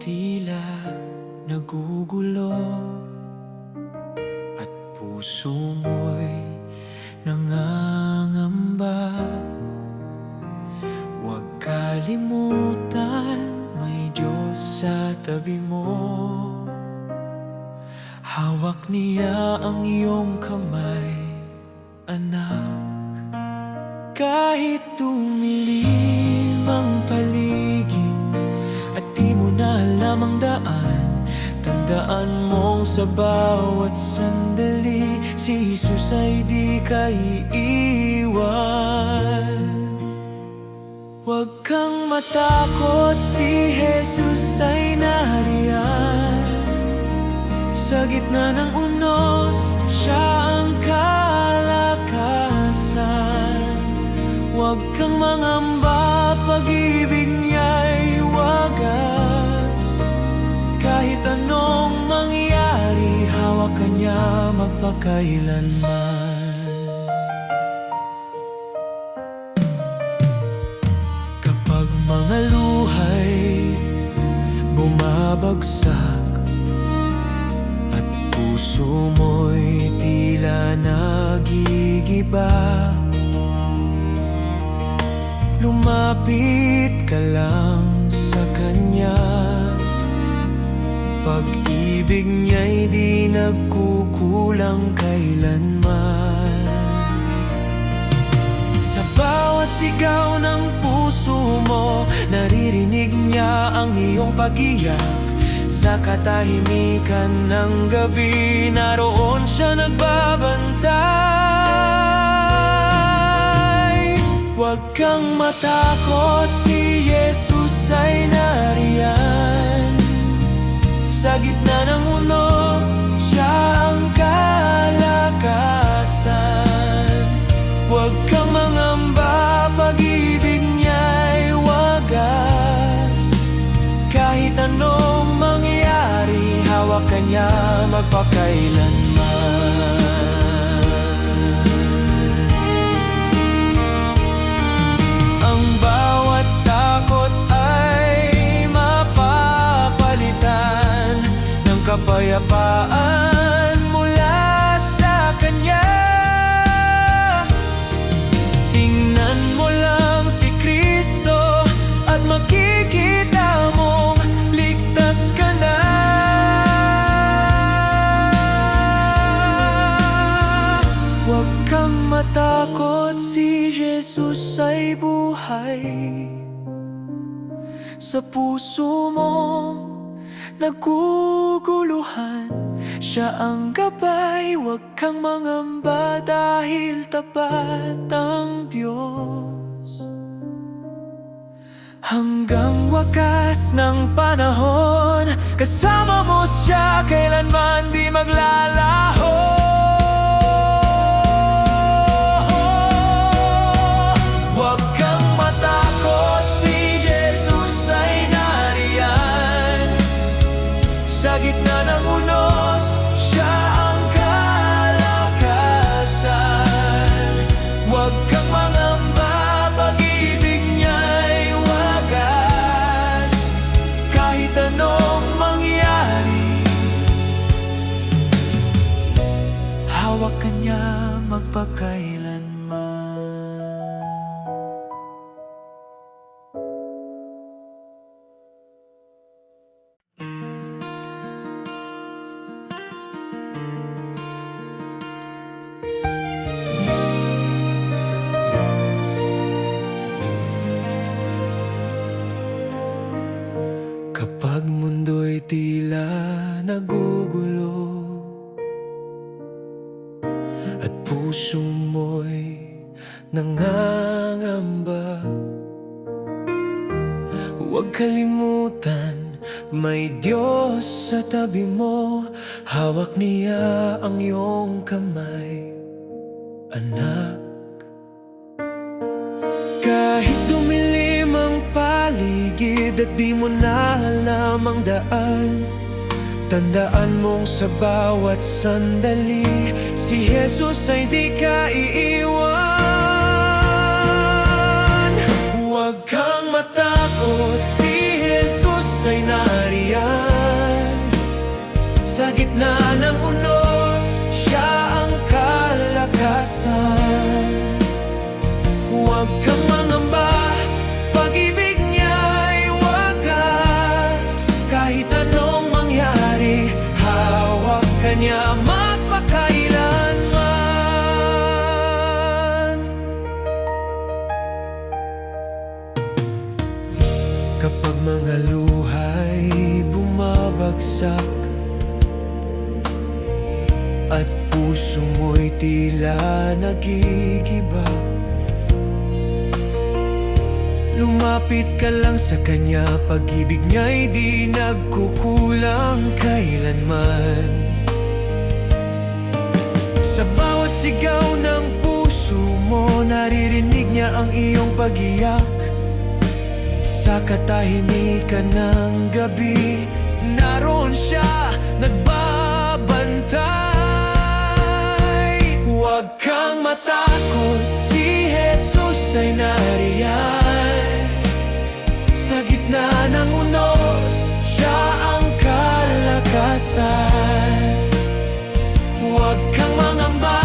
tila nagugulo at puso mo'y nangangamba. Huwag kalimutan, may Diyos sa tabi mo. Hawak niya ang iyong kamay, anak. Kahit tumilim ang paligid at di mo na alam ang daan, tandaan mong sa bawat sandali si Jesus ay di ka iiwan. Huwag kang matakot, si Jesus ay nariyan. Sa gitna ng unos, siya ang kalakasan. Huwag kang mangamba, pag-ibig niya'y wagas. Kahit anong mangyari, hawak ka niya magpakailanman. Kapag mga luhay bumabagsak at puso mo'y tila nagigiba, lumapit ka lang sa Kanya. Pag-ibig niya'y di nagkukulang kailanman. Sa bawat sigaw ng puso mo, naririnig niya ang iyong pag-iyak. Sa katahimikan ng gabi, naroon siya nagbabantay. Huwag kang matakot, si Jesus ay nariyan. Sa gitna ng unos, siya ang kalakasan. Huwag kang mangamba, pag-ibig niya'y wagas. Kahit anong mangyari, hawak ka niya magpakailanman. Ang bawat takot ay mapapalitan ng kapayapaan mula sa Kanya. Tingnan mo lang si Kristo at makikita mong ligtas ka na. Huwag kang matakot, si Jesus ay buhay. Sa puso mong naguguluhan, siya ang gabay. Huwag kang mangamba dahil tapat ang Diyos. Hanggang wakas ng panahon, kasama mo siya, kailanman di maglalaho. Huwag kang matakot, si Jesus ay nariyan. Sa gitna ng unos, siya ang kalakasan. Huwag kang mangamba, pag-ibig niya'y wagas. Kahit anong mangyari, hawak ka niya magpakailanman. Kapag mundo'y tila nagugulo at puso mo'y nangangamba, huwag kalimutan, may Diyos sa tabi mo. Hawak niya ang iyong kamay, anak. Kahit dumilim ang paligid at di mo na alam ang daan, tandaan mong sa bawat sandali si Jesus ay di ka iiwan. Huwag kang matakot, si Jesus ay nariyan. ng unos, siya ang kalakasan. Huwag kang mangamba, pag-ibig niya'y wagas. Kahit anong mangyari, hawak ka niya magpakailanman. Kapag mga luha'y bumabagsak at puso mo'y tila nagigiba, lumapit ka lang sa kanya, pag-ibig niya'y di nagkukulang kailanman. Sa bawat sigaw ng puso mo, naririnig niya ang iyong pag-iyak. Sa katahimikan ng gabi, naroon siya, nagbabantay. Huwag kang matakot, si Jesus ay nariyan. Sa gitna ng unos, siya ang kalakasan. Huwag kang mangamba,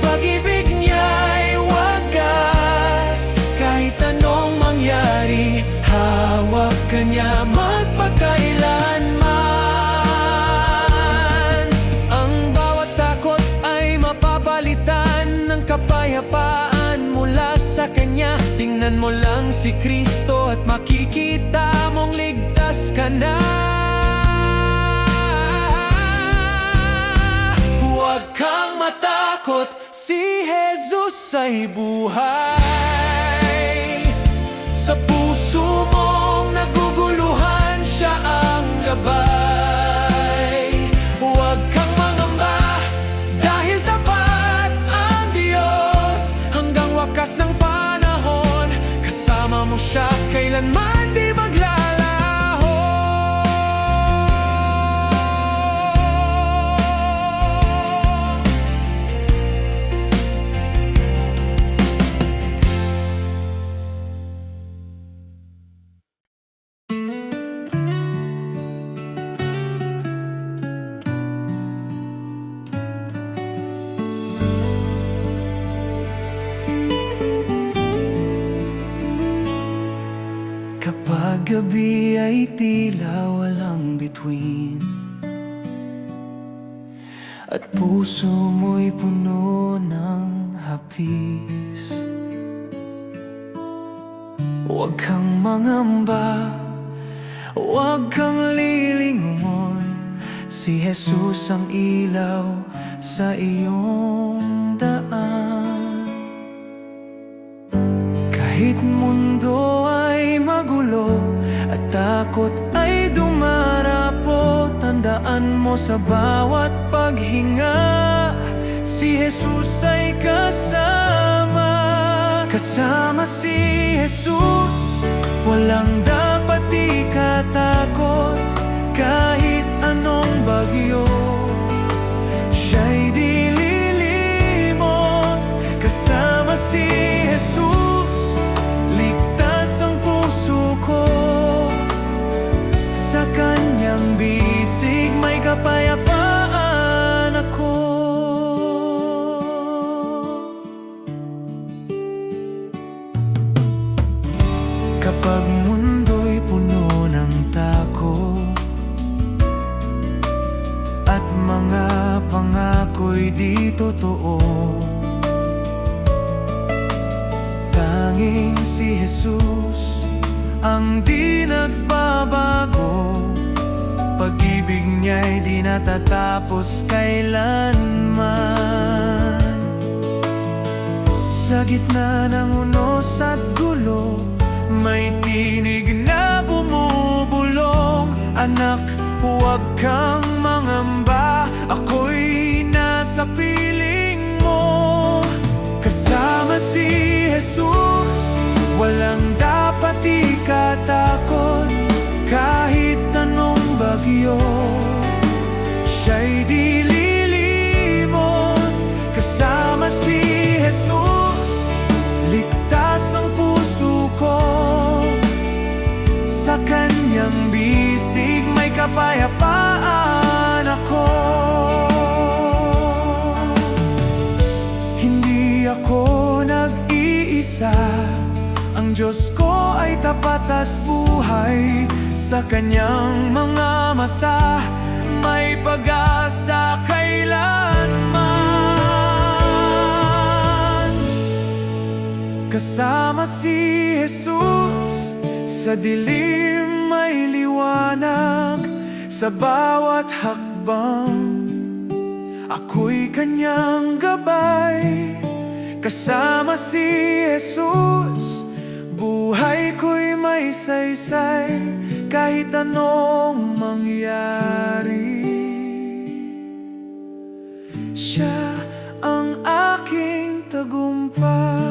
pag-ibig niya'y wagas. Kahit anong mangyari, hawak ka niya magpakailanman. Ang bawat takot ay mapapalitan ng kapayapaan mula sa kanya. Tingnan mo lang si Kristo at makikita mong ligtas ka na. Huwag kang matakot, si Jesus ay buhay. Sa puso mong naguguluhan, siya ang gabay. Huwag kang mangamba, dahil tapat ang Diyos. Hanggang wakas ng panahon, kasama mo siya, kailanman di maglalaho. Kapag gabi ay tila walang bituin, at puso mo'y puno ng hapis, huwag kang mangamba, huwag kang lilingon. Si Jesus ang ilaw sa iyong daan. Kahit mundo ay magulo at takot ay dumarapo, tandaan mo sa bawat paghinga, si Jesus ay kasama. Kasama si Jesus, walang dapat ikatakot. Kahit anong bagyo, siya'y di lilimot. Kasama si Jesus, ligtas ang puso ko. Sa kanyang bisig may kapayapaan ako. Kapag mundo'y puno ng takot at mga pangako'y di totoo, tanging si Jesus ang di nagbabago. Pag-ibig niya'y di natatapos kailanman. Sa gitna ng unos at gulo, may tinig na bumubulong. Anak, huwag kang mangamba, ako'y nasa piling mo. Kasama si Jesus, walang dapat ikatakot. Kahit anong bagyo, siya'y di lilimot. Kasama si Jesus, ligtas ang puso ko. Sa kanyang bisig may kapayapaan ako. nag-iisa. Ang Diyos ko ay tapat at buhay, sa kanyang mga mata may pag-asa kailanman. Kasama si Jesus, sa dilim may liwanag, sa bawat hakbang ako'y kanyang gabay. Kasama si Jesus, buhay ko'y may saysay, kahit anong mangyari. Siya ang aking tagumpay.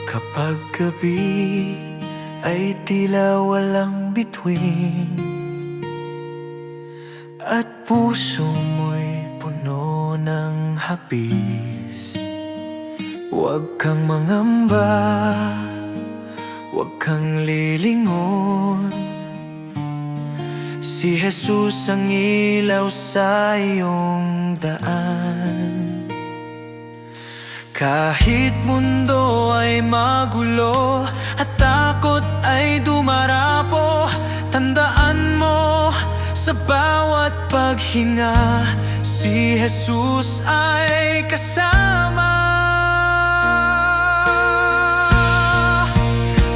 Kapag gabi ay tila walang bituin, at puso mo'y puno ng hapis, huwag kang mangamba, huwag kang lilingon. Si Jesus ang ilaw sa iyong daan. Kahit mundo ay magulo at takot ay dumarapo, tandaan mo sa bawat paghinga, si Jesus ay kasama.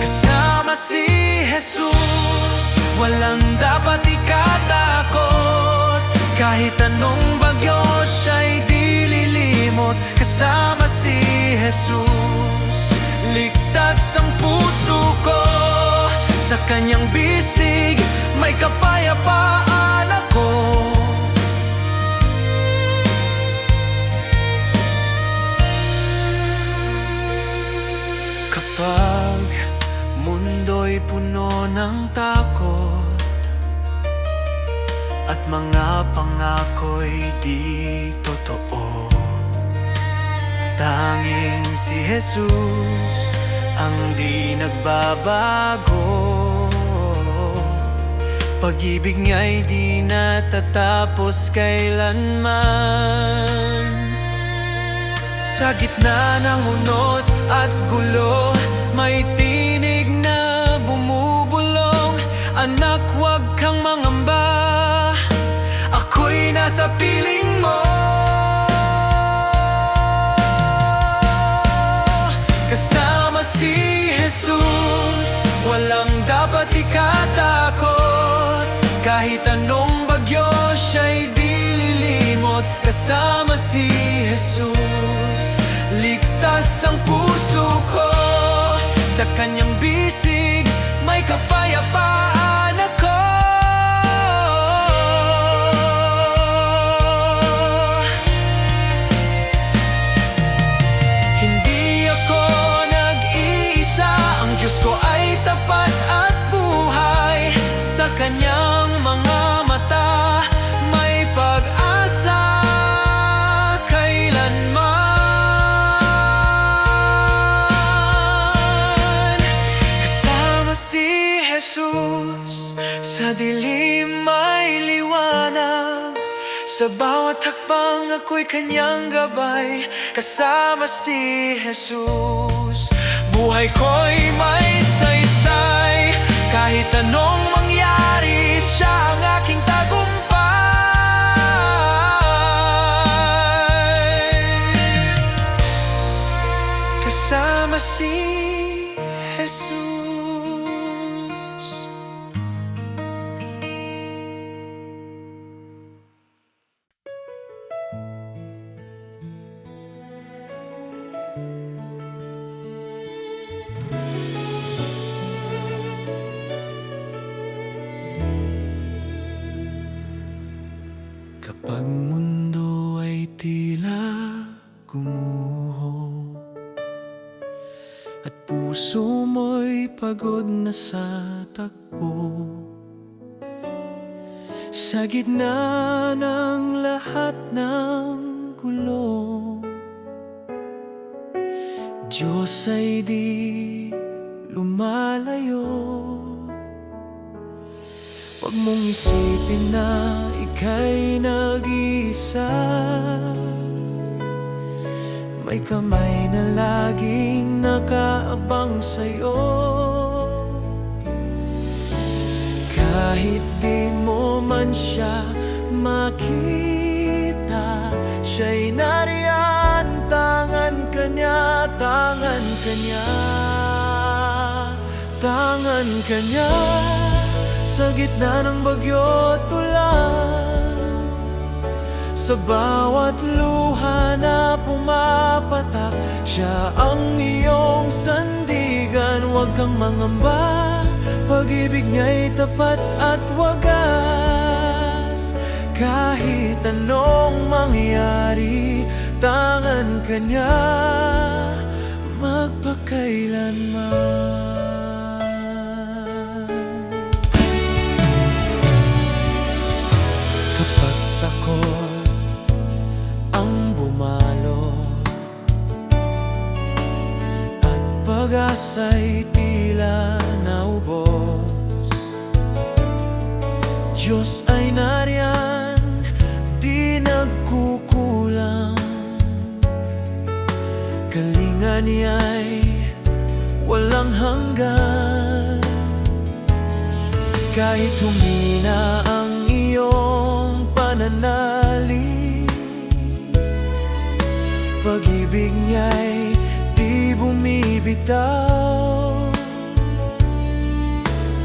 Kasama si Jesus, walang dapat ikatakot. Kahit anong bagyo siya'y dililimot. Kasama si Jesus, ligtas ang puso ko. Sa kanyang bisig may kapayapaan ako. Kapag mundo'y puno ng takot at mga pangako'y di totoo, tanging si Jesus ang di nagbabago. Pag-ibig niya'y di natatapos kailanman. Sa gitna ng unos at gulo, may tinig na bumubulong. Anak, huwag kang mangamba, ako'y nasa piling mo. Kasama si Jesus, walang dapat ikatakot. Kahit anong bagyo siya'y dililimot. Kasama si Jesus, ligtas ang puso ko. Sa kanyang bisig may kapayapaan ako. Hindi ako nag-iisa, ang Diyos ko ay tapat at buhay. Sa kanyang mga mata may pag-asa kailanman. Kasama si Jesus, sa dilim may liwanag, sa bawat hakbang ako'y kanyang gabay. Kasama si Jesus, buhay ko'y may saysay, kahit anong mangyari, siya ang aking tagumpay. Kasama si Jesus. Kapag mundo ay tila gumuho at puso mo'y pagod na sa takbo, sa gitna ng lahat ng gulo, Diyos ay di lumalayo. Huwag mong isipin na ika'y nag-iisa. May kamay na laging nakaabang sa'yo. Kahit di mo man siya makita, siya'y nariyan. Tangan ka niya, tangan ka niya, tangan ka niya. Sa gitna ng bagyo't ulan, sa bawat luha na pumapatak, siya ang iyong sandigan. Huwag kang mangamba, pag-ibig niya'y tapat at wagas. Kahit anong mangyari, tangan ka niya magpakailanman. Kapag takot ang bumalo at pag-asa'y tila naubos, Diyos ay nariyan, di nagkukulang. Kalinga niya'y walang hanggan. Kahit humina ang iyong pananalig, pag-ibig niya'y di bumibitaw.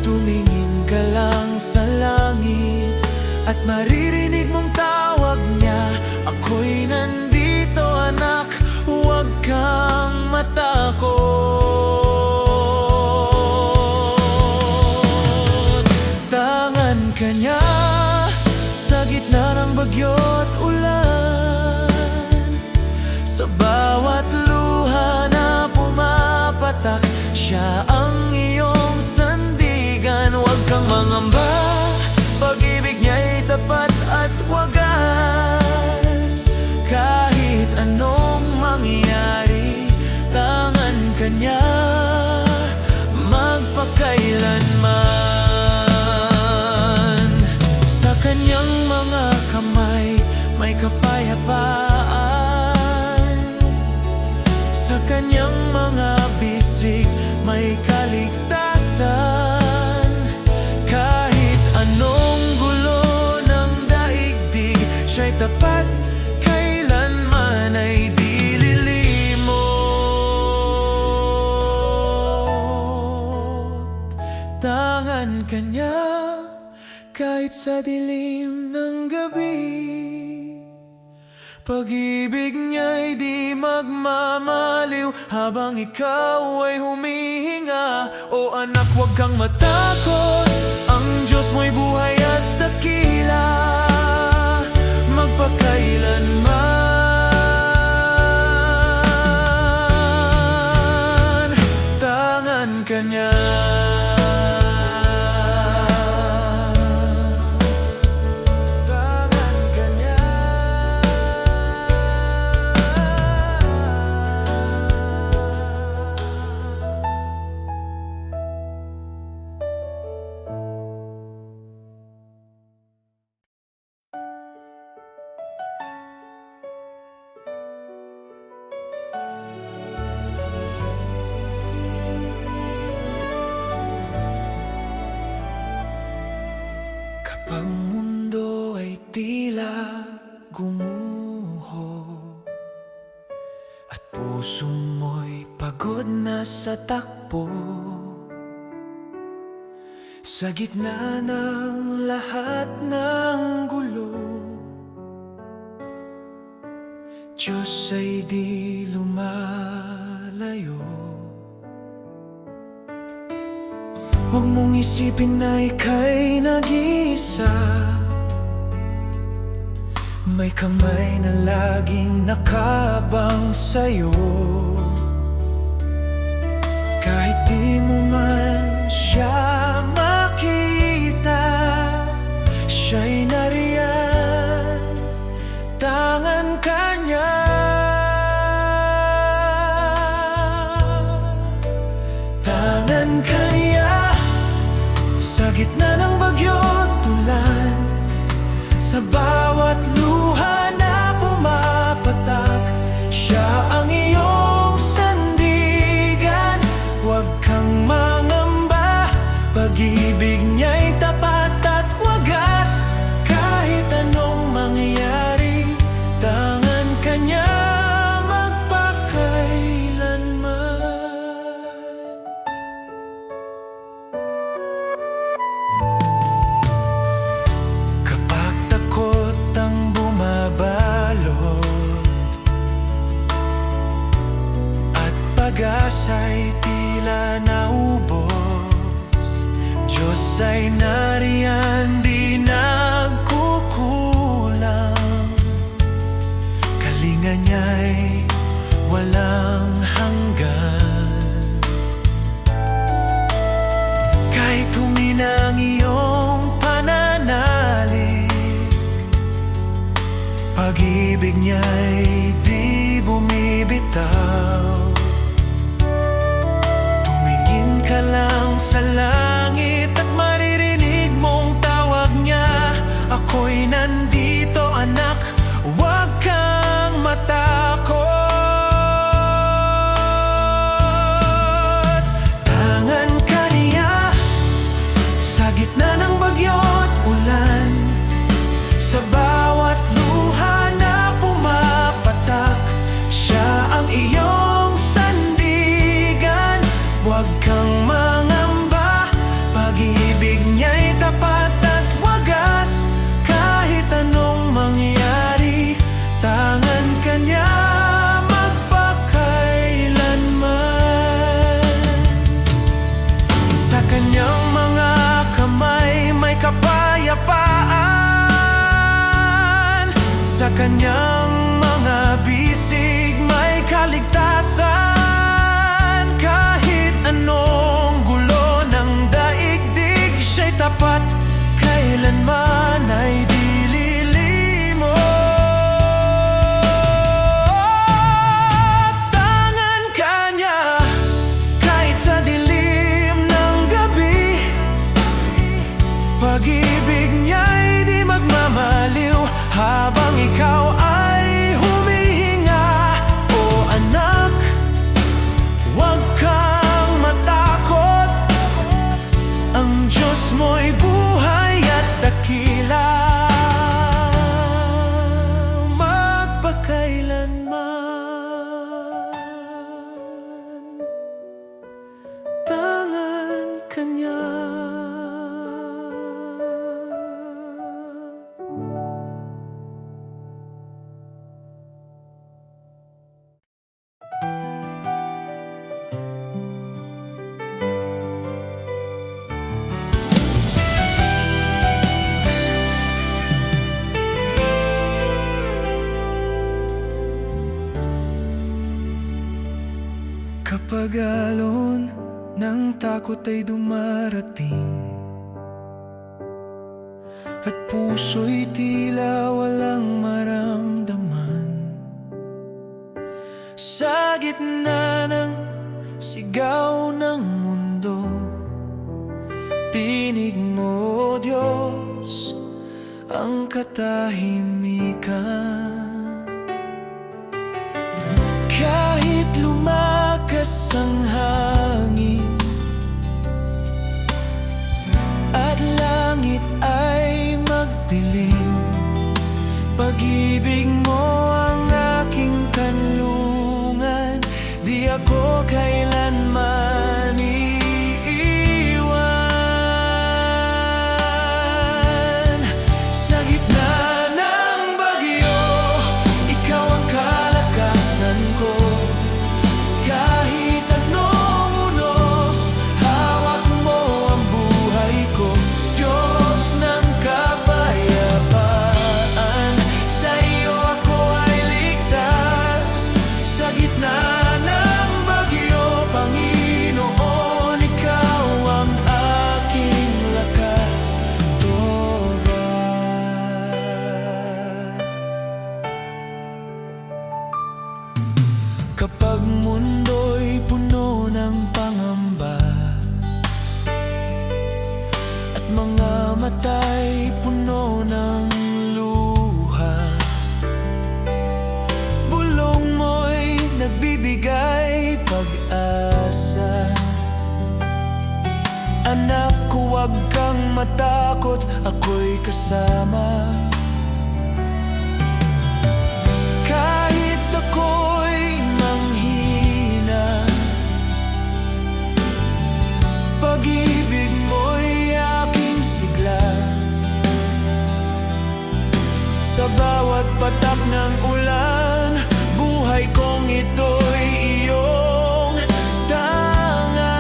Tumingin ka lang sa langit at maririnig mong tawag niya. Ako'y nandito, anak, huwag kang matakot. Tangan ka niya sa gitna ng bagyo't ulan, sa bawat luha na pumapatak, siya ang iyong sandigan. Huwag kang mangamba, pag-ibig niya'y tapat at wagas. Kahit anong mangyari, tangan ka niya magpakailanman. Sa kanyang mga kamay may kapayapaan, sa kanyang mga bisig may kaligtasan. Kahit anong gulo ng daigdig, siya'y tapat, kailanman ay di lilimot. Tangan ka niya kahit sa dilim ng gabi, pag-ibig niya'y di magmamaliw habang ikaw ay humihinga. O anak, huwag kang matakot, ang Diyos mo'y buhay at dakila, magpakailanman. Tangan ka niya. Ang mundo ay tila gumuho at puso mo'y pagod na sa takbo. Sa gitna ng lahat ng gulo, Diyos ay di lumalayo. Huwag mong isipin na ika'y nag-iisa. May kamay na laging nakabang sa'yo. Kahit di mo man siya makita, siya'y nariyan, tangan ka niya. Sa gitna ng bagyo't ulan, sa bawat luha na pumapatak, siya ang iyong sandigan. Huwag kang mangamba, pag-ibig niya'y tapat at wagas. Kahit anong mangyari, tangan ka niya magpakailanman. Kapag takot ang bumabalot at pag-asa'y tila naubos, Diyos ay nariyan, di nagkukulang. Kalinga niya'y walang hanggan. Kahit humina ang iyong pananalig, pag-ibig niya'y di bumibitaw. Tumingin ka lang sa langit at maririnig mong tawag niya. Ako'y nandito, anak, huwag kang matakot. Tangan ka niya sa gitna ng bagyo't ulan, sa bawat luha na pumapatak, siya ang iyong sandigan. Huwag kang mangamba, pag-ibig niya'y tapat at wagas. Kahit anong mangyari, tangan ka niya magpakailanman. Sa kanyang mga kamay may kapayapaan, sa kanyang mga bisig may kaligtasan. Kahit anong gulo ng daigdig, siya'y tapat, kailanman ay di lilimot. Tangan ka niya kahit sa dilim ng gabi, pag-ibig niya'y di magmamaliw habang ikaw ay humihinga. O anak, huwag kang matakot, ang Diyos mo'y buhay at dakila, magpakailanman. Tangan ka niya. Kapag alon ng takot ay dumarating at puso'y tila walang maramdaman, sa gitna ng sigaw ng mundo, tinig mo, Diyos, ang katahimikan. Kahit lumakas ang hangin at langit ay magdilim, pag-ibig mo ang aking kanlungan. Di ako kailanman iiwan. Sa gitna ng bagyo mga mata'y puno ng luha. Bulong mo'y nagbibigay pag-asa. Anak ko, huwag kang matakot, ako'y kasama. Kahit ako'y manghina, pag-ibig mo'y aking sigla. Sa bawat patak ng ulan, buhay kong ito'y iyong tangan.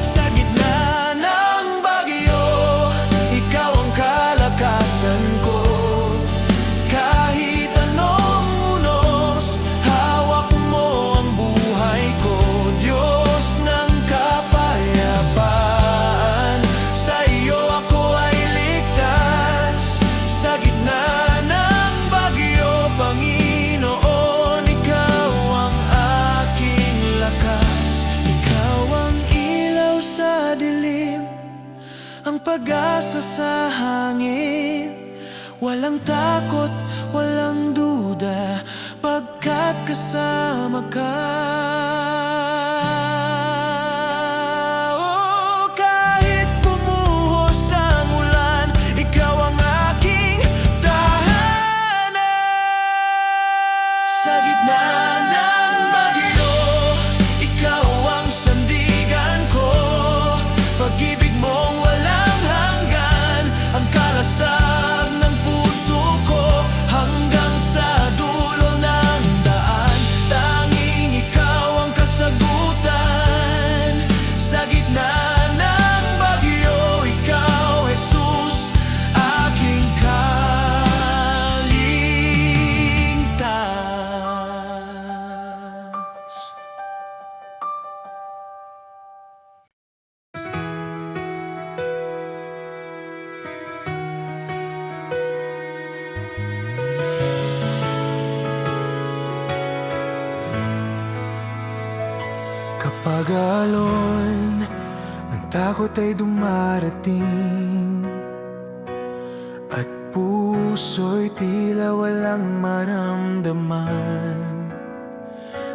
Sa gitna ng bagyo, ikaw ang kalakasan ko. Kahit anong unos, hawak mo ang buhay ko. Diyos ng kapayapaan, sa iyo ako ay ligtas. Sa gitna ng bagyo, Panginoon, ikaw ang aking lakas. Ikaw ang ilaw sa dilim, ang pag-asa sa hangin. Walang takot, walang duda, pagkat kasama ka. Oh, kahit bumuhos ang ulan, ikaw ang aking tahanan. Sa gitna ng bagyo, ikaw ang sandigan ko. Pag-ibig mong walang hanggan, ang kalasag ng puso ko hanggang sa dulo ng daan. Tanging ikaw ang kasagutan. Sa gitna ng bagyo, ikaw, Jesus, aking kaligtas. Kapag alon ng takot ay dumarating, at puso'y tila walang maramdaman.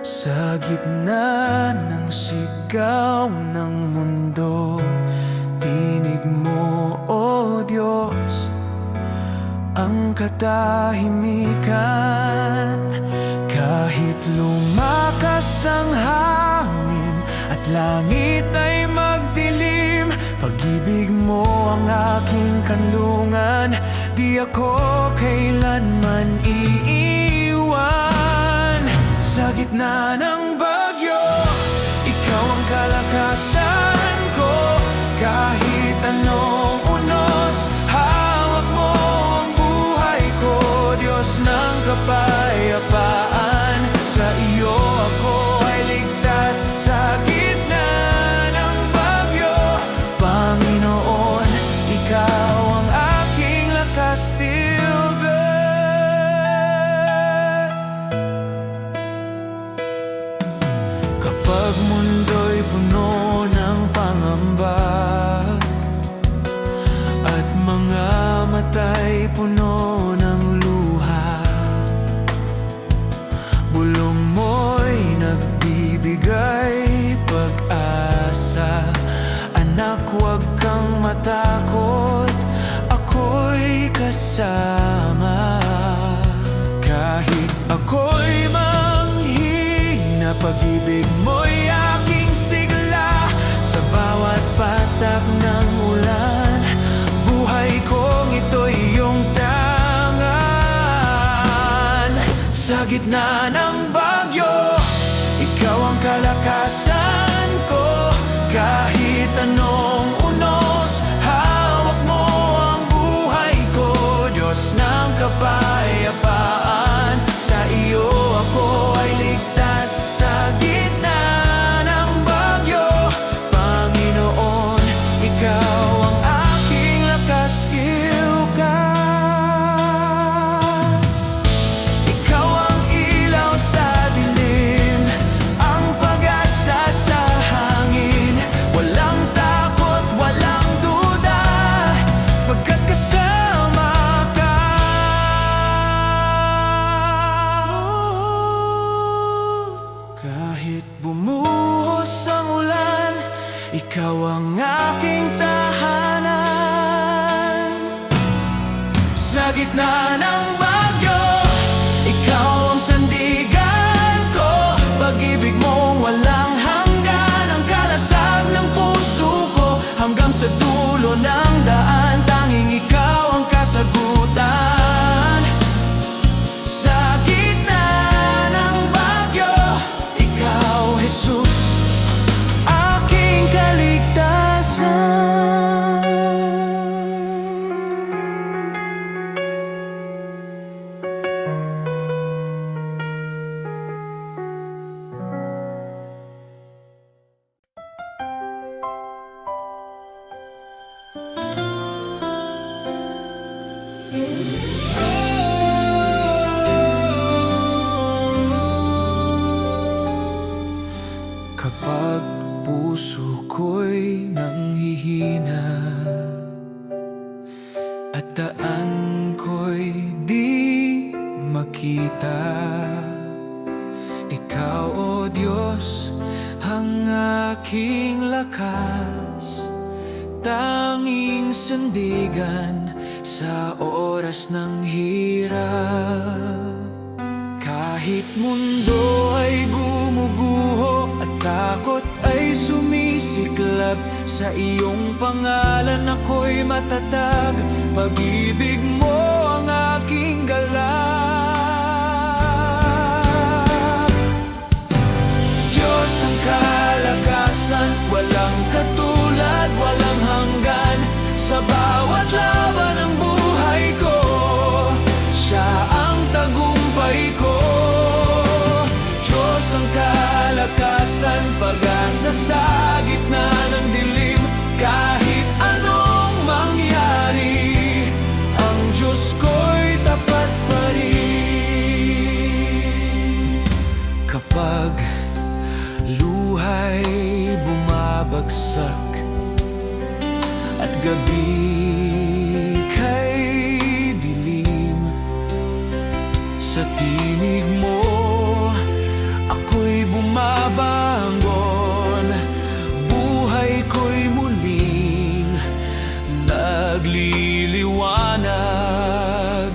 Sa gitna ng sigaw ng mundo, tinig mo, o Diyos, ang katahimikan. Kahit lumakas ang hangin at langit ay magdilim, pag-ibig mo ang aking kanlungan. Di ako kailanman iiwan. Sa gitna ng bagyo, ikaw ang kalakasan ko. Kahit anong unos, hawak mo ang buhay ko. Diyos ng kapayapaan, sa iyo ako ay ligtas. Sa gitna ng bagyo, Panginoon, ikaw ang aking lakas till then. Kapag mundo'y puno ng pangamba, at mga mata'y puno ng luha, bulong mo'y nagbibigay pag-asa. Anak, huwag kang matakot, ako'y kasama. Kahit ako'y manghina, pag-ibig mo'y aking sigla. Sa bawat patak ng ulan, buhay kong ito'y iyong tangan. Sa gitna ng bagyo, ikaw ang kalakasan ko. Kahit anong unos, hawak mo ang buhay ko. Diyos ng kapayapaan, sa iyo ako ay ligtas. Sa gitna ng bagyo, Panginoon, ikaw ang aking lakas, ilkas. Ikaw ang ilaw sa dilim, ang pag-asa sa hangin. ikaw ang aking tahanan. Sa gitna ng bagyo, ikaw ang sandigan ko. Pag-ibig mong walang hanggan, ang kalasag ng puso ko. Hanggang sa dulo ng daan, tanging ikaw ang kasagutan. Sa gitna ng bagyo, ikaw, Jesus, aking kaligtasan. Kapag puso ko'y nanghihina at daan ko'y di makita, ikaw, O Diyos, ang aking lakas, tanging sandigan sa oras ng hirap. Kahit mundo ay gumuguho at takot ay sumisiklab, sa iyong pangalan ako'y matatag. Pag-ibig mo ang aking galak. Diyos ang kalakasan, walang katulad, walang hanggan. Sa bawat laban ng buhay ko, siya ang tagumpay ko. Diyos ang kalakasan, pag-asa sa gitna ng dilim. Kahit anong mangyari, ang Diyos ko'y tapat pa rin. Kapag luhay bumabagsak at gabi kay dilim, sa tinig mo ako'y bumabangon. Buhay ko'y muling nagliliwanag.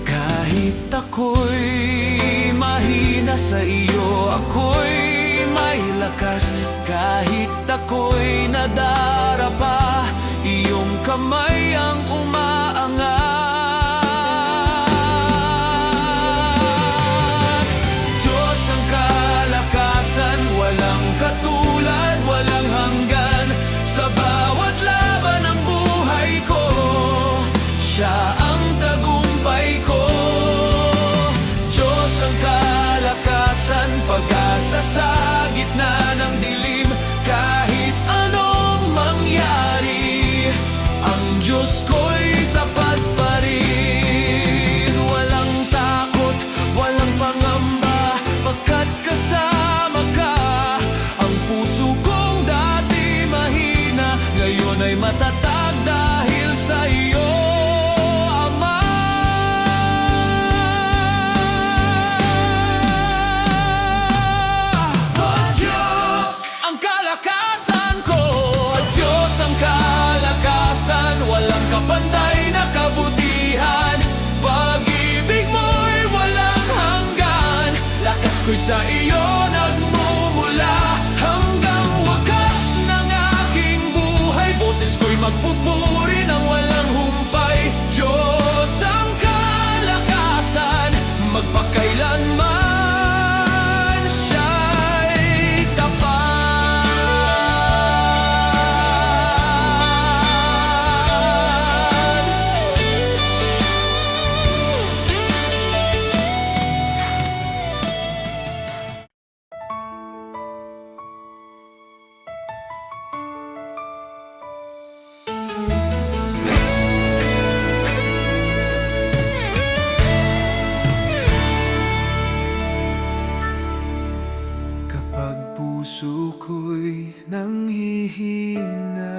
Kahit ako'y mahina, sa iyo ako'y may lakas. Kahit ako'y nadarapa, iyong kamay ang umaangat. Diyos ang kalakasan, walang katulad, walang hanggan. Sa bawat laban ng buhay ko, siya ang tagumpay ko. Diyos ang kalakasan, pag-asa sa gitna ng dilim. Kahit anong mangyari, ang Diyos ko'y tapat pa rin. Walang takot, walang pangamba, pagkat kasama ka. Ang puso kong dati mahina, ngayon ay matatag dahil sa iyo, Ama. O Diyos, ang kalakasan ko. O Diyos, ang kalakasan, walang kapantay na kabutihan. Pag-ibig mo'y walang hanggan, lakas ko'y sa iyo nagmumula. Hanggang wakas ng aking buhay, boses ko'y magpupuri ng walang humpay. Diyos ang kalakasan, magpakailanman siya'y puso ko'y nanghihina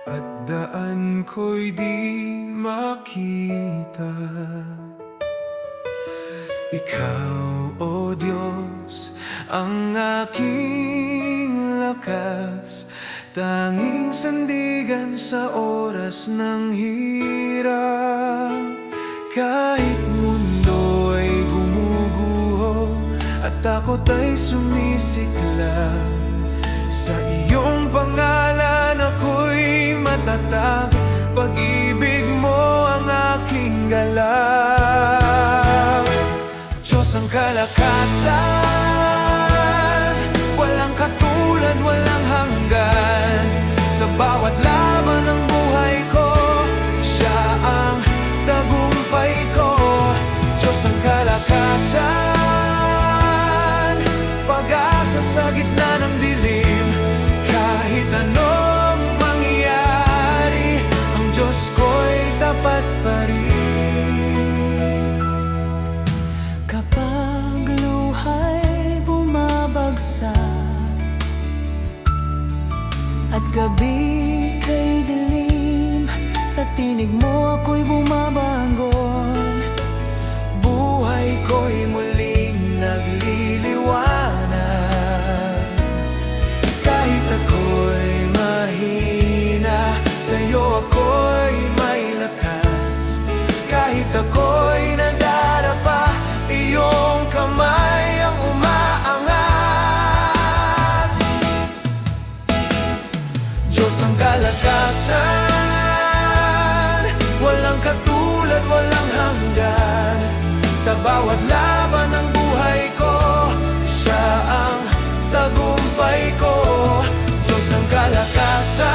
at daan ko'y di makita. Ikaw, O Diyos, ang aking wakas, tanging sandigan sa oras ng hirap. Kahit mundo ay gumuguho at takot ay sumisiklab, sa iyong pangalan ako'y matatag. Pag-ibig mo ang aking galak. Diyos ang kalakasan, walang katulad, walang hanggan. Sa bawat laban ng buhay ko, siya ang tagumpay ko. Diyos ang kalakasan, pag-asa sa gitna ng dilim. Kahit anong mangyari, ang Diyos ko'y tapat pa rin. Kapag luha'y bumabagsak at gabi kay dilim, sa tinig mo ako'y bumabangon. Buhay ko'y muling nagliliwanag. Kahit ako'y mahina, sa'yo ako'y may lakas. Kahit ako'y nadarapa, iyong kamay ang umaangat. Diyos ang kalakasan, walang katulad, walang hanggan. Sa bawat laban ng buhay ko, siya ang tagumpay ko. Diyos ang kalakasan,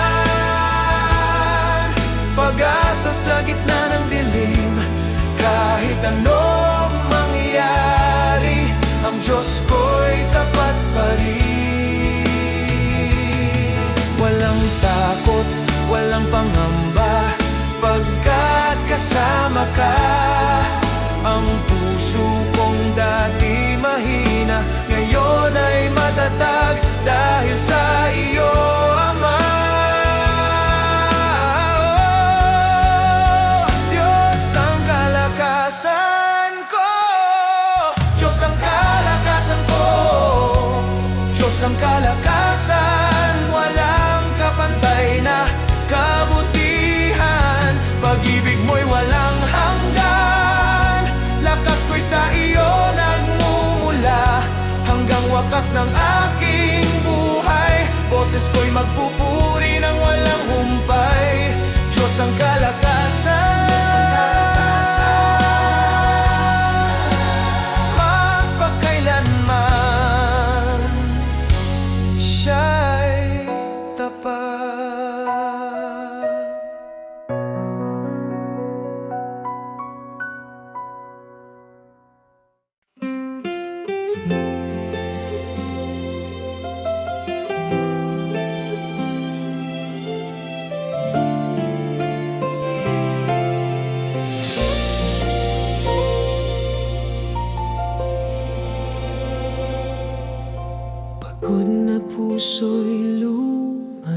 pag-asa sa gitna ng dilim. Kahit anong mangyari, ang Diyos ko'y tapat pa rin. Walang takot, walang pangamba, pagkat kasama ka. Ang puso kong dati mahina, ngayon ay matatag dahil sa iyo, Ama. Diyos ang kalakasan ko, Diyos ang kalakasan ko, Diyos ang kalakasan, walang kapantay na kabutihan. Pag-ibig mo'y walang hanggan, lakas ko'y sa iyo nagmumula hanggang wakas ng aking buhay. Boses ko'y magpupuri ng walang humpay. Diyos ang kalakasan, magpakailanman siya'y tapat. Pagod na puso'y lumalapit,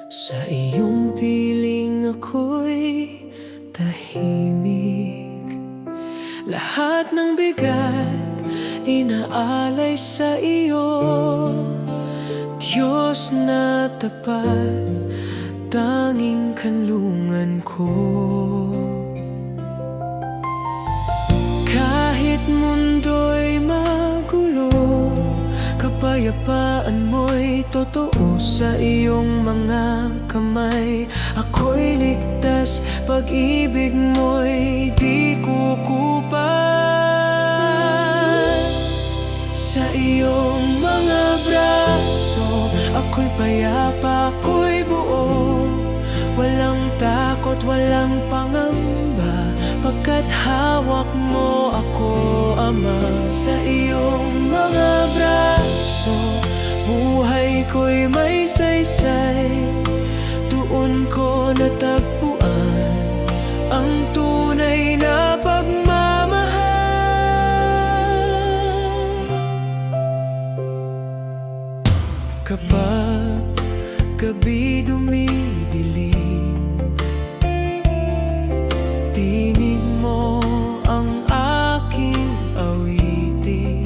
sa iyong piling ako'y tahimik. Lahat ng bigat inaalay sa iyo, Diyos na tapat, tanging kanlungan ko. Kahit mundo'y magulo, kapayapaan mo'y totoo sa iyong mga kamay. Ako'y ligtas, pag-ibig mo'y di kukupas. Sa iyong mga braso, ako'y payapa, ako'y buo. Walang takot, walang pangamba, pagkat hawak mo ako, Ama. Sa iyong mga braso, buhay ko'y may saysay. Doon ko natagpuan ang tunay na pagmamahal. Kapag gabi dumidilim, tinig mo ang aking awitin.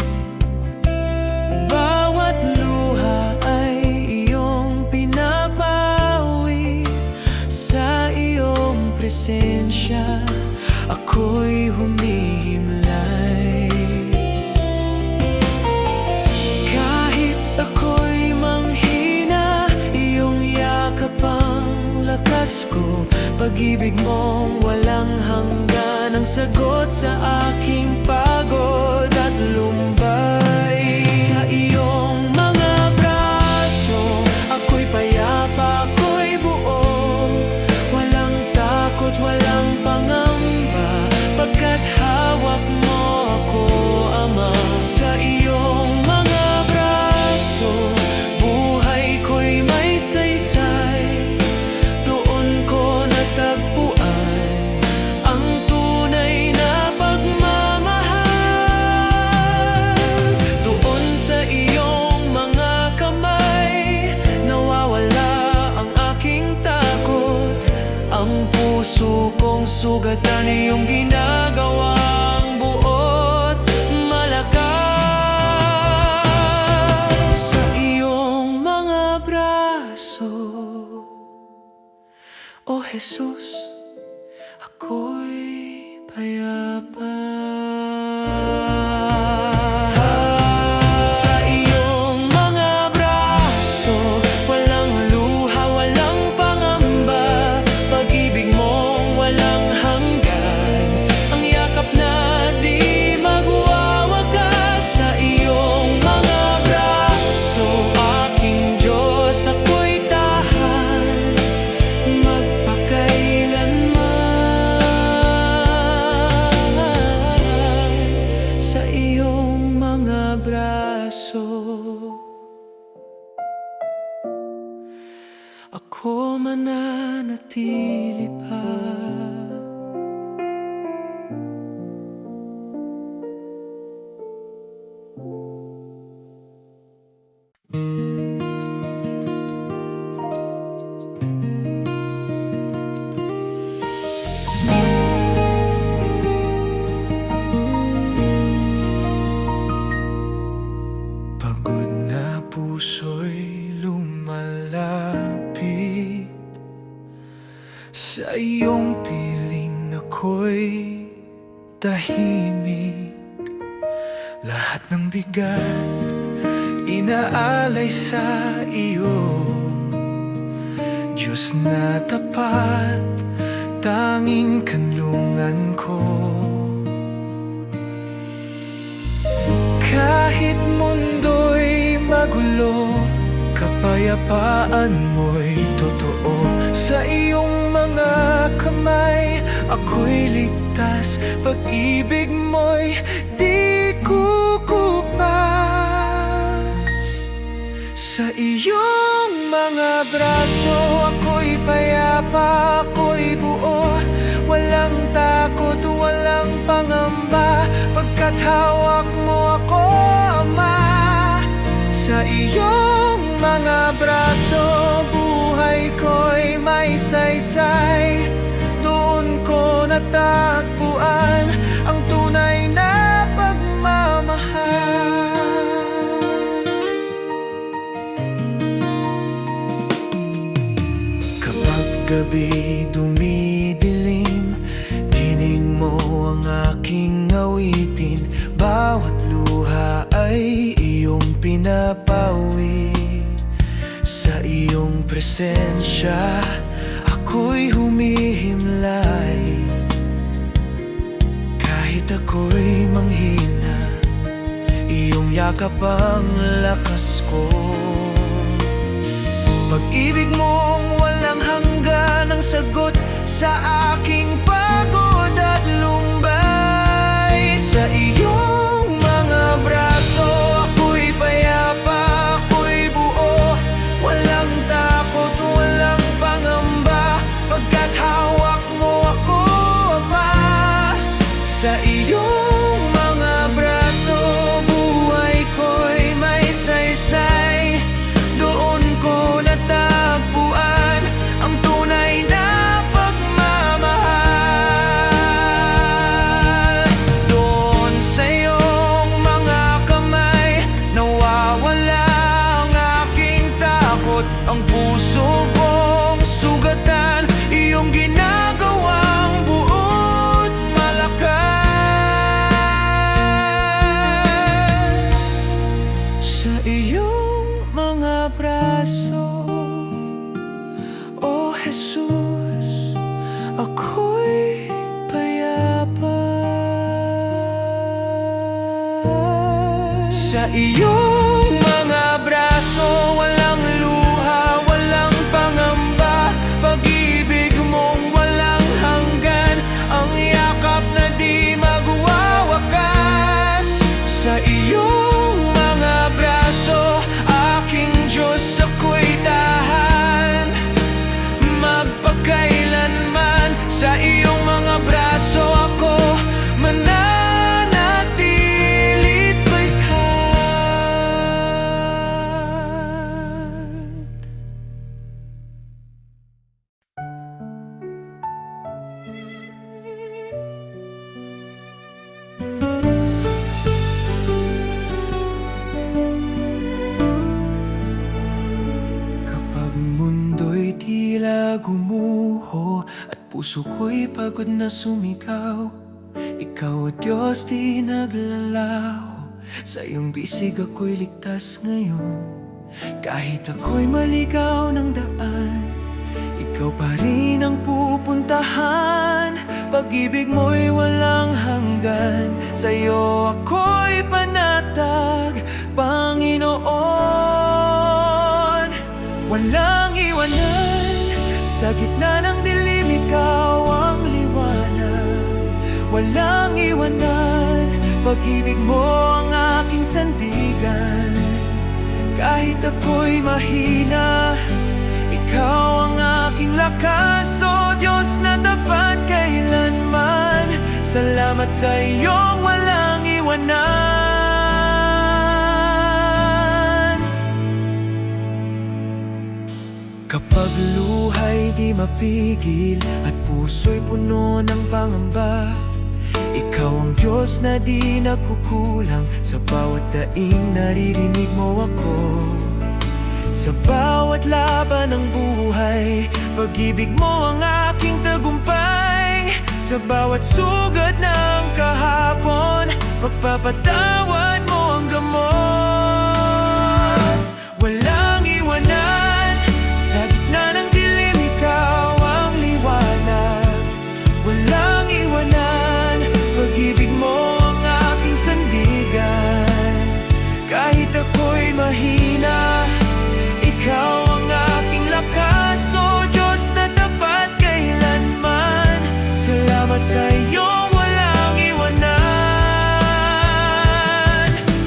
presensya, ako'y humihimlay. Kahit ako'y manghina, iyong yakap ang lakas ko. Pag-ibig mong walang hanggan ang sagot sa aking pagod at lumbay. Sa iyong mga braso, ako'y payapa, ako'y buo. Walang takot, walang pangamba, pagkat hawak mo ako, Ama. Sa iyong mga braso, buhay ko'y may saysay. Doon ko natagpuan ang tunay na pagmamahal. Doon sa iyong mga kamay, nawawala ang aking takot. Ang puso kong sugatan, iyong ginagawang buot malakas. Sa iyong mga braso, O Jesus, ako'y payapa. Sa iyong mga braso, walang luha, walang pangamba, pag-ibig mong walang hanggan, ang yakap na di magwawakas. Sa iyong mga braso, aking Diyos, ako'y tahan magpakailanman. Sa iyong mga braso, ako mananatili pa. Pagod na puso'y lumalapit sa iyong piling, ako'y tahimik. Lahat ng bigat inaalay sa iyo, Diyos na tapat, tanging kanlungan ko. Kahit mundo'y magulo, kapayapaan mo'y totoo. Sa iyong mga kamay, ako'y ligtas, pag-ibig mo'y di kukupas. Sa iyong mga braso, ako'y payapa, ako'y buo. Walang takot, walang pangamba, pagkat hawak mo ako, Ama. Sa iyong mga braso, buhay ko'y may saysay. Doon ko natagpuan ang tunay na pagmamahal. Kapag gabi dumidilim, tinig mo ang aking awitin. Bawat luha ay iyong pinapawi. Sa iyong presensya, ako'y humihimlay. Kahit ako'y manghina, iyong yakap ang lakas ko. Pag-ibig mong walang hanggan ang sagot sa aking pagod at lumbay. Sa iyong mga braso, ako'y payapa, ako'y buo. Walang takot, walang pangamba, pagkat hawak mo ako, Ama. Sa iyong mga braso, buhay ko'y may saysay. Doon ko natagpuan ang tunay na pagmamahal. sa iyong mga braso. O Jesus, ako'y payapa. Sa iyong mga braso, walang luha, walang pangamba. Pag-ibig mong walang hanggan, ang yakap na di magwawakas. Sa iyong mga braso, aking Diyos, ako'y tahan magpakailanman. Sa iyong mga braso ako mananatili't bighan. Kapag mundo'y tila gumuho at puso ko'y pagod na sumigaw, ikaw o Diyos di naglalaho. Sa iyong bisig ako'y ligtas ngayon. Kahit ako'y maligaw ng daan, ikaw pa rin ang pupuntahan. Pag-ibig mo'y walang hanggan, sa'yo ako'y panatag, Panginoon. Walang iwanan, sa gitna ng dilim ikaw ang liwanag. Walang iwanan, pag-ibig mo ang aking sandigan. Kahit ako'y mahina, ikaw ang aking lakas. O Diyos na tapat kailanman, salamat sa iyong walang iwanan. Kapag luha'y di mapigil at puso'y puno ng pangamba, ikaw ang Diyos na di nagkukulang. Sa bawat daing naririnig mo ako. Sa bawat laban ng buhay, pag-ibig mo ang aking tagumpay. Sa bawat sugat ng kahapon, pagpapatawad mo ang gamot. Walang iwanan, sa gitna ng dilim ikaw ang liwanag. Walang iwanan, pag-ibig mo ang aking sandigan. Kahit ako'y mahina, ikaw ang aking lakas. O Diyos na tapat kailanman, salamat sa iyong walang iwanan.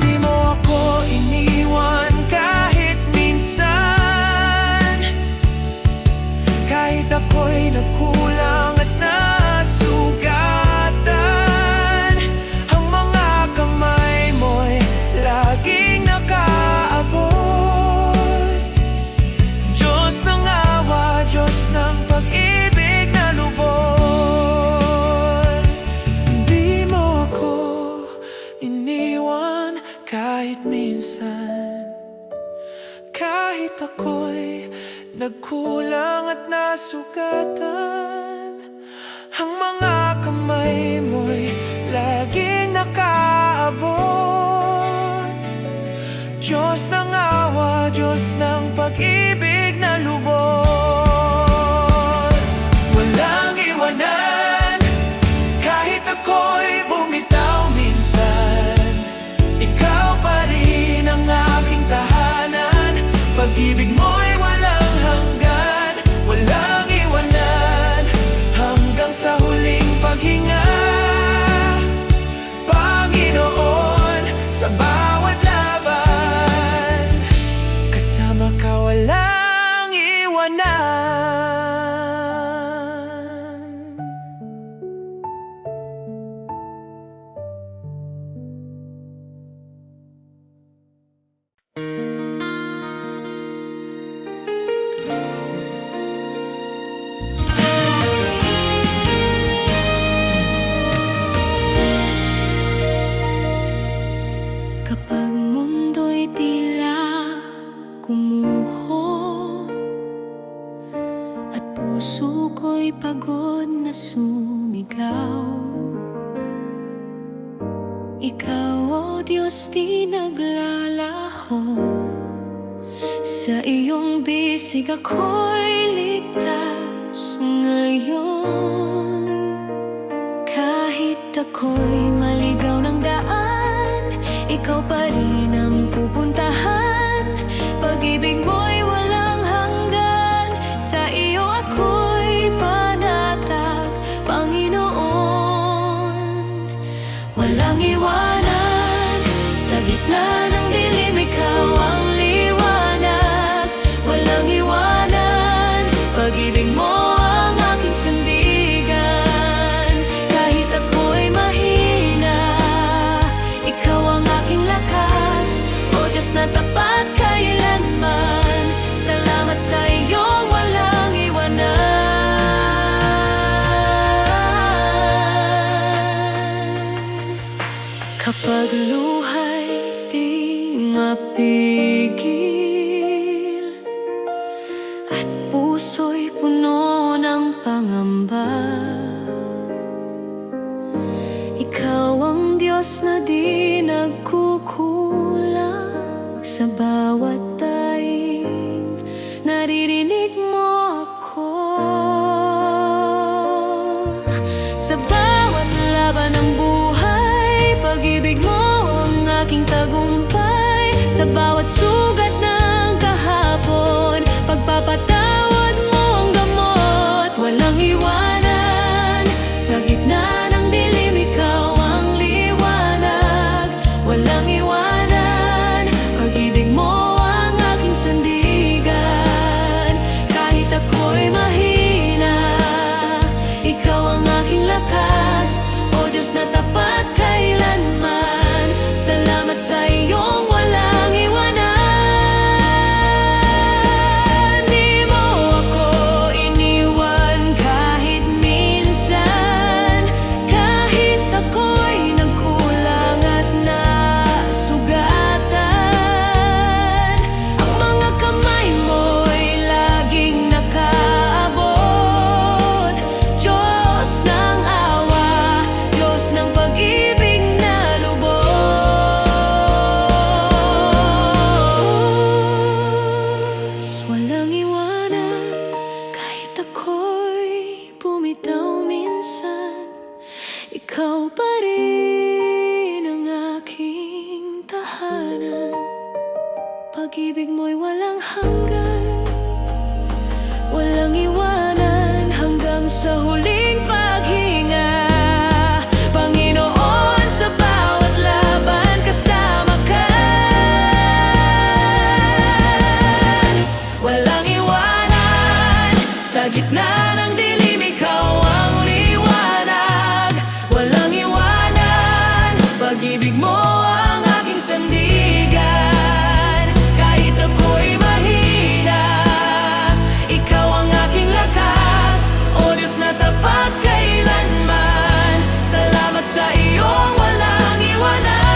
Di mo ako iniwan kahit minsan, kahit ako'y nagkulang at nasugatan. Ang mga kamay mo'y laging nakaabot. Diyos ng awa, Diyos ng pag-ibig na lubos. Di mo ako iniwan kahit minsan, kahit ako'y nagkulang at nasugatan. Ang mga kamay mo'y laging nakaabot. Diyos ng awa, Diyos ng pag-ibig na lubos. Walang iwanan, kahit ako'y bumitaw minsan, ikaw pa rin ang aking tahanan. Pag-ibig mo'y walang hanggan, walang iwanan, hanggang sa huling paghinga. Panginoon, sa bawat laban, kasama ka walang iwanan. Sa iyong bisig ako'y ligtas ngayon. Kahit ako'y maligaw ng daan, ikaw pa rin ang pupuntahan. Pag-ibig mo'y walang hanggan, sa iyo ako'y panatag, Panginoon. Walang iwanan, sa gitna ng dilim ikaw ang liwanag. Walang iwanan, pag-ibig mo ang aking sandigan. Kahit ako'y mahina, ikaw ang aking lakas. O Diyos na tapat kailanman, salamat sa iyong walang iwanan. Kapag luha'y di mapigil at puso'y puno ng pangamba, ikaw ang Diyos na di nagkukulang. Sa bawat daing naririnig mo ako. Sa bawat laban ng buhay, pag-ibig mo ang aking tagumpay. Sa bawat sugat ng kahapon, pagpapatawad mo ang gamot. Walang iwanan, sa gitna ng dilim ikaw ang liwanag. Walang iwanan, pag-ibig mo ang aking sandigan. Kahit ako'y mahina, ikaw ang aking lakas. O Diyos na tapat kailanman, salamat sa iyong walang iwanan. Di mo ako iniwan kahit minsan, kahit ako'y nagkulang at nasugatan. Ang mga kamay mo'y laging nakaabot. Diyos ng awa, Diyos ng pag-ibig na lubos. Walang iwanan, kahit ako'y bumitaw minsan, ikaw pa rin ang aking tahanan. Pag-ibig mo'y walang hanggan, walang iwanan hanggang sa huling paghinga. Panginoon, sa bawat laban kasama ka. Walang iwanan, sa gitna ng dilim ikaw ang liwanag. Walang iwanan, pag-ibig mo ang aking sandigan. Kahit ako'y mahina, ikaw ang aking lakas. O Diyos na tapat kailanman, salamat sa iyong walang iwanan.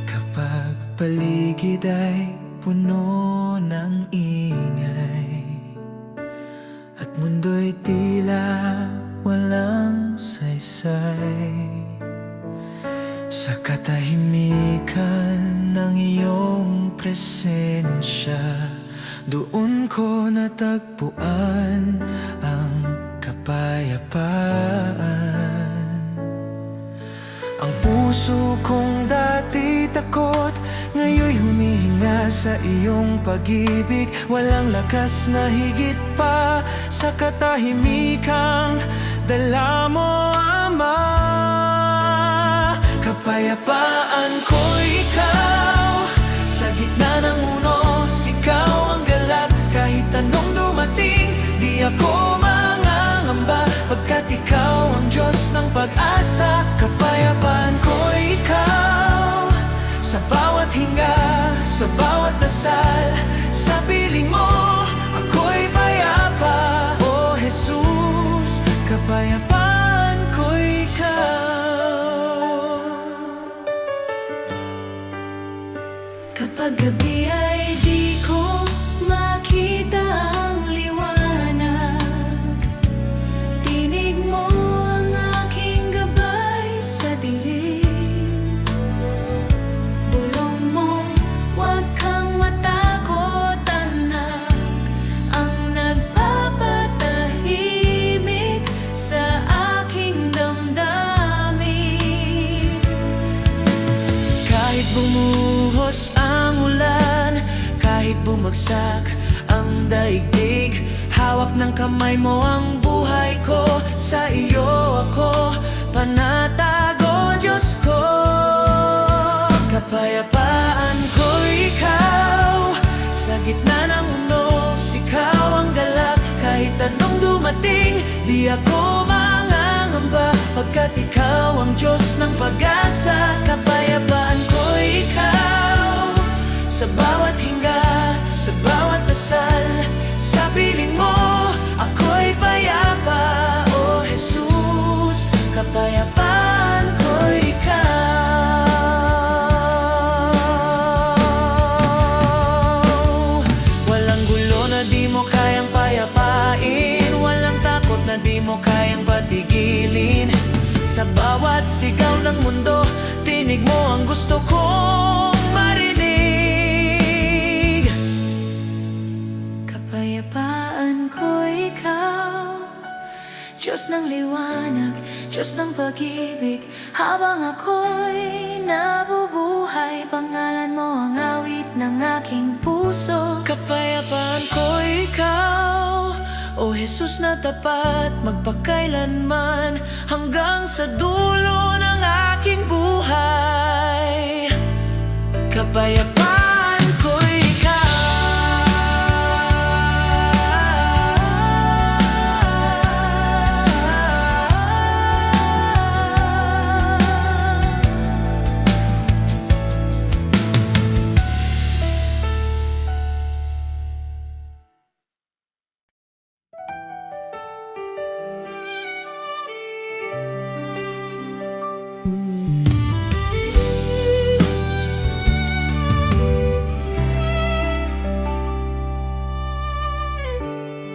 Kapag paligid ay puno ng ingay at mundo'y tila walang saysay, sa katahimikan ng iyong presensya, doon ko natagpuan ang kapayapaan. Ang puso kong dati takot, ngayon'y humihinga sa iyong pag-ibig. Walang lakas na higit pa sa katahimikang dala mo, Ama. Kapayapaan ko'y ikaw, sa gitna ng unos, ikaw ang galak. Kahit anong dumating, di ako mangangamba, pagkat ikaw ang Diyos ng pag-asa. Kapayapaan ko'y ikaw, sa bawat hinga, sa bawat dasal. Sa piling mo, ako'y payapa. O Jesus, kapayapaan ko ikaw. Kapag gabi ay di ko makita ang liwanag, tinig mo ang aking gabay sa dilim. Bulong mo, huwag kang matakot, anak, ang nagpapatahimik sa aking damdamin. Kahit bumuhos ang ulan, kahit bumagsak ang daigdig, hawak ng kamay mo ang buhay ko. Sa iyo ako panatago, Diyos ko. Kapayapaan ko ikaw, sa gitna ng unos, ikaw ang galak. Kahit anong dumating, di ako mangangamba, pagkat ikaw ang Diyos ng pag-asa. Kapayapaan ko ikaw, sa bawat hinga, sa bawat dasal. Sa piling mo, ako'y payapa. O Jesus, kapayapaan ko ikaw. Walang gulo na di mo kayang payapain, walang takot na di mo kayang patigilin. Sa bawat sigaw ng mundo, tinig mo ang gusto kong marinig. Kapayapaan ko ikaw, Diyos ng liwanag, Diyos ng pag-ibig. Habang ako'y nabubuhay, pangalan mo ang awit ng aking puso. Kapayapaan ko ikaw, o Jesus na tapat, magpakailanman, hanggang sa dulo ng aking buhay. Kapayapaan ko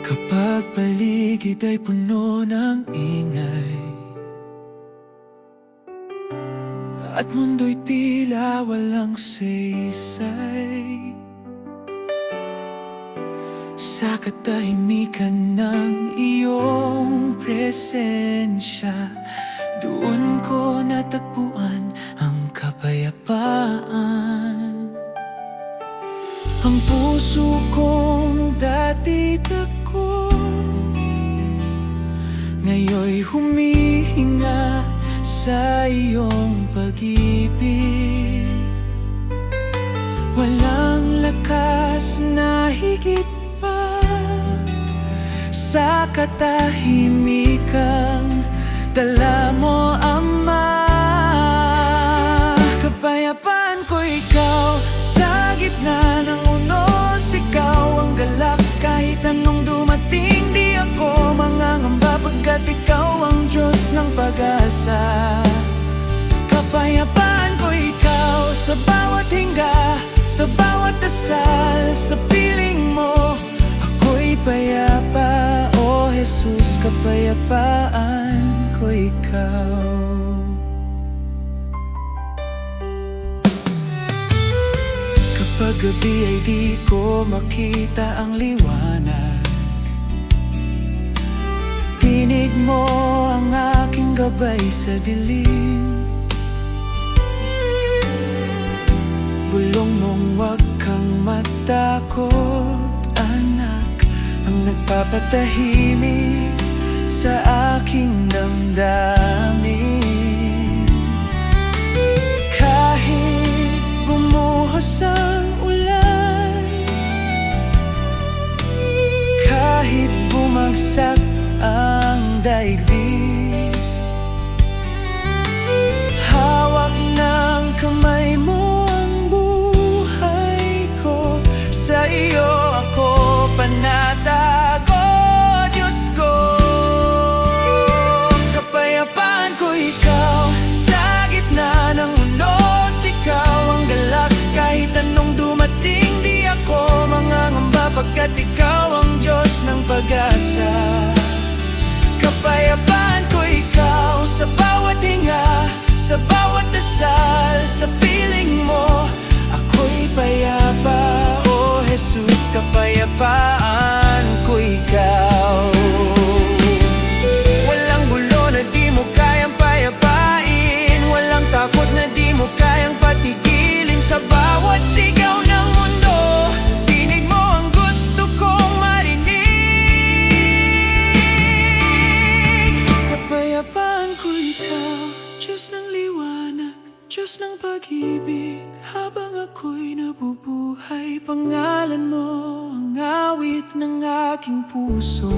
kapag paligid ay puno ng ingay, at mundo'y tila walang saysay. Sa katahimikan ng iyong presensya, doon ko natagpuan ang kapayapaan. Ang puso kong dati takot, ngayon'y humihinga sa iyong pag-ibig. Walang lakas na higit pa sa katahimikang dala mo, Ama. Kapayapaan ko ikaw, sa gitna ng unos, ikaw ang galak. Kahit anong dumating, di ako mangangamba, pagkat ikaw ang Diyos ng pag-asa. Kapayapaan ko ikaw, sa bawat hinga, sa bawat dasal. Sa piling mo, ako'y payapa. O Jesus, kapayapaan ko ikaw. Kapag gabi ay di ko makita ang liwanag, tinig mo ang aking gabay sa dilim. Bulong mong huwag kang matakot, anak, ang nagpapatahimik sa aking damdamin. Kahit bumuhos ang ulan, kahit bumagsak ang daigdig, hawak ng kamay mo ang buhay panatago, Diyos ko. Kapayapaan ko ikaw, sa gitna ng unos, ikaw ang galak. Kahit anong dumating, di ako mangangamba, pagkat ikaw ang Diyos ng pag-asa. Kapayapaan ko ikaw, sa bawat hinga, sa bawat dasal, sa piling mo, ako'y payapa. O Jesus, kapayapaan ko ikaw. Walang gulo na di mo kayang payapain, walang takot na di mo kayang patigilin. Sa bawat sigaw ng mundo, tinig mo ang gusto kong marinig. Kapayapaan ko ikaw, Diyos ng liwanag, Diyos ng pag-ibig. Habang ako'y nabubuhay, pangalan mo ang awit ng aking puso.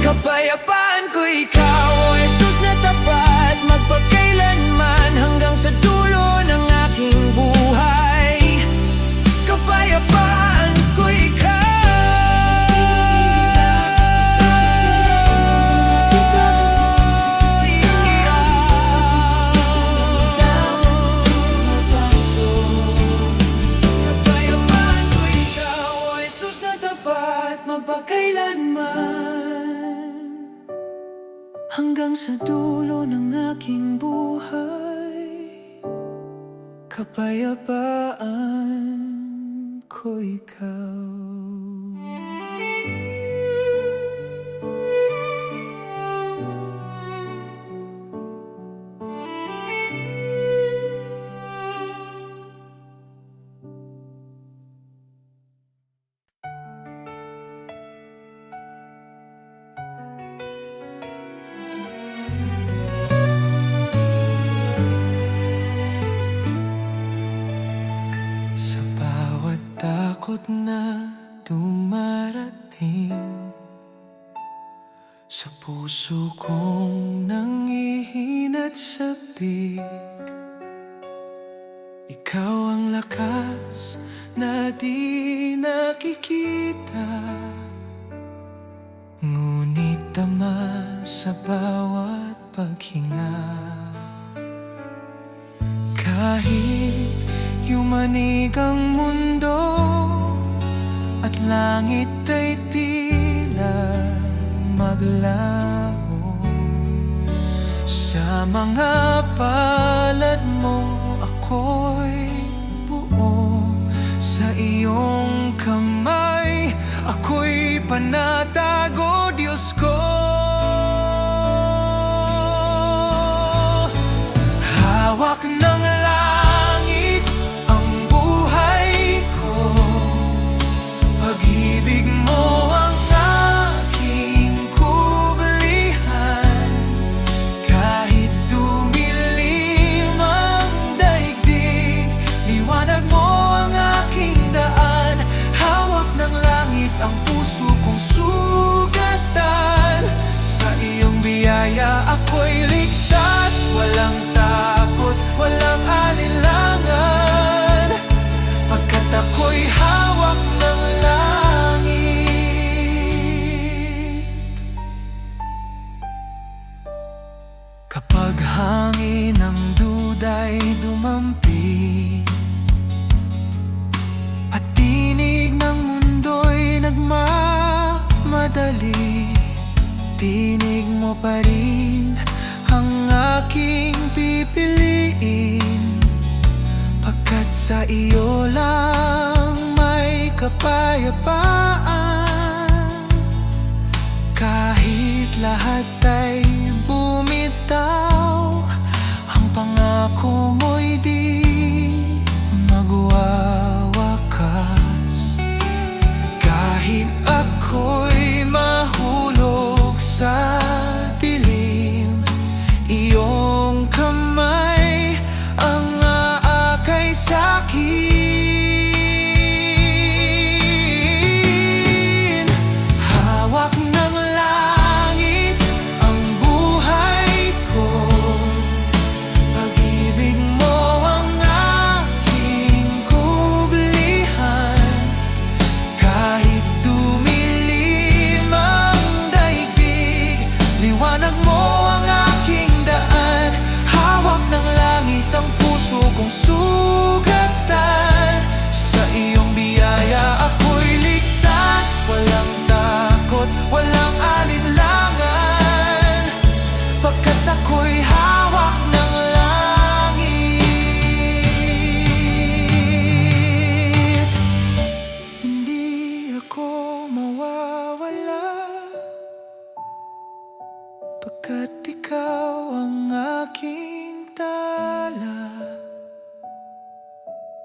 Kapayapaan ko ikaw, O Jesus na tapat, magpakailanman, hanggang sa dulo ng aking buhay. Kapayapaan ko ikaw. Magpakailanman, hanggang sa dulo ng aking buhay. Kapayapaan ko ikaw. Sa bawat takot na dumarating, sa puso kong nangihinat sabik, ikaw ang lakas na di nakikita, ngunit tama sa bawat paghinga. Kahit yumanig ang mundo at langit ay tila maglaho, sa mga palad mo ako'y buo. Sa iyong kamay ako'y panatago, Diyos ko. Hawak ng langit ang buhay ko, pag-ibig mo ang aking kublihan. Kahit dumilim ang daigdig, liwanag mo ang aking daan. Hawak ng langit ang puso kong sugatan, sa iyong biyaya ako'y ligtas. Walang takot, walang alinlangan, pagkat ako'y hawak ng langit. Kapag hangin ng duda'y dumampi at tinig ng mundo'y nagmamadali, tinig mo pa rin ang aking pipiliin, pagkat sa iyo lang may kapayapaan. Kahit lahat ay bumitaw, ang pangako mo'y di magwawakas. Kahit ako'y mahulog sa dilim, iyong kamay ang aakay sa'kin. Hawak ng langit ang buhay ko, pag-ibig mo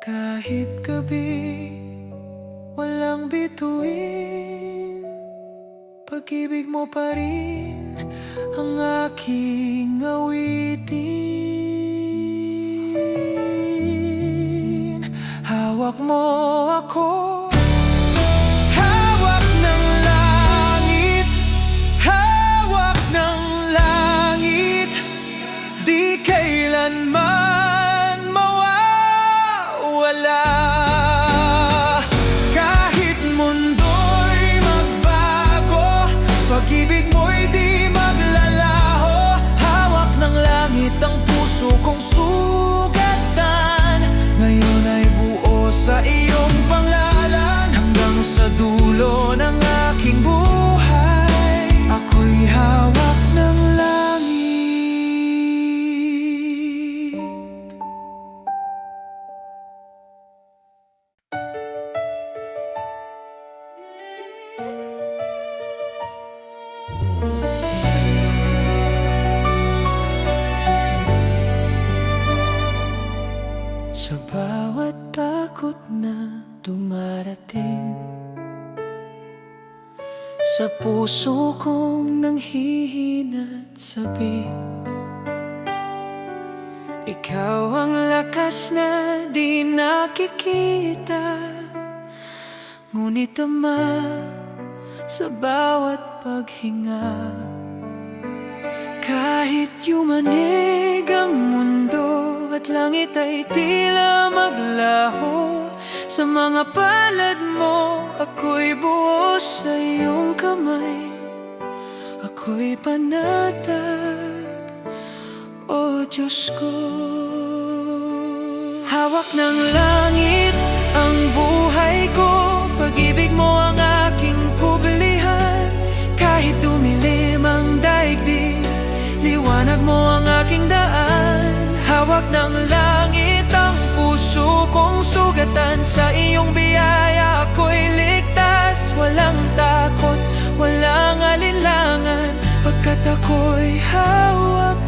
Kahit gabi, walang bituin, pag-ibig mo pa rin ang aking awitin. Hawak mo ako, hawak ng langit, hawak ng langit, di kailanman mawawala. Kahit mundo'y magbago, pag-ibig mo'y di maglalaho. Hawak ng langit ang puso kong sugatan, ngayon ay buo sa iyong panglalan. Hanggang sa dulo ng aking buhay, ako'y hawak ng langit. Sa bawat takot na dumarating sa puso kong nanghihina't sabi, ikaw ang lakas na di nakikita, ngunit Ama, sa bawat paghinga. Kahit yumanig ang mundo at langit ay tila maglaho, sa mga palad mo ako'y buo sa iyong kamay. Ako'y panatag, o Diyos ko. Hawak ng langit ang buhay ko, pag-ibig mo ang aking kublihan. Kahit dumilim ang daigdig, liwanag mo ang aking daan. Hawak ng langit ang puso kong sugatan, sa iyong biyaya ako'y ligtas. Walang takot, walang alinlangan, pagkat ako'y hawak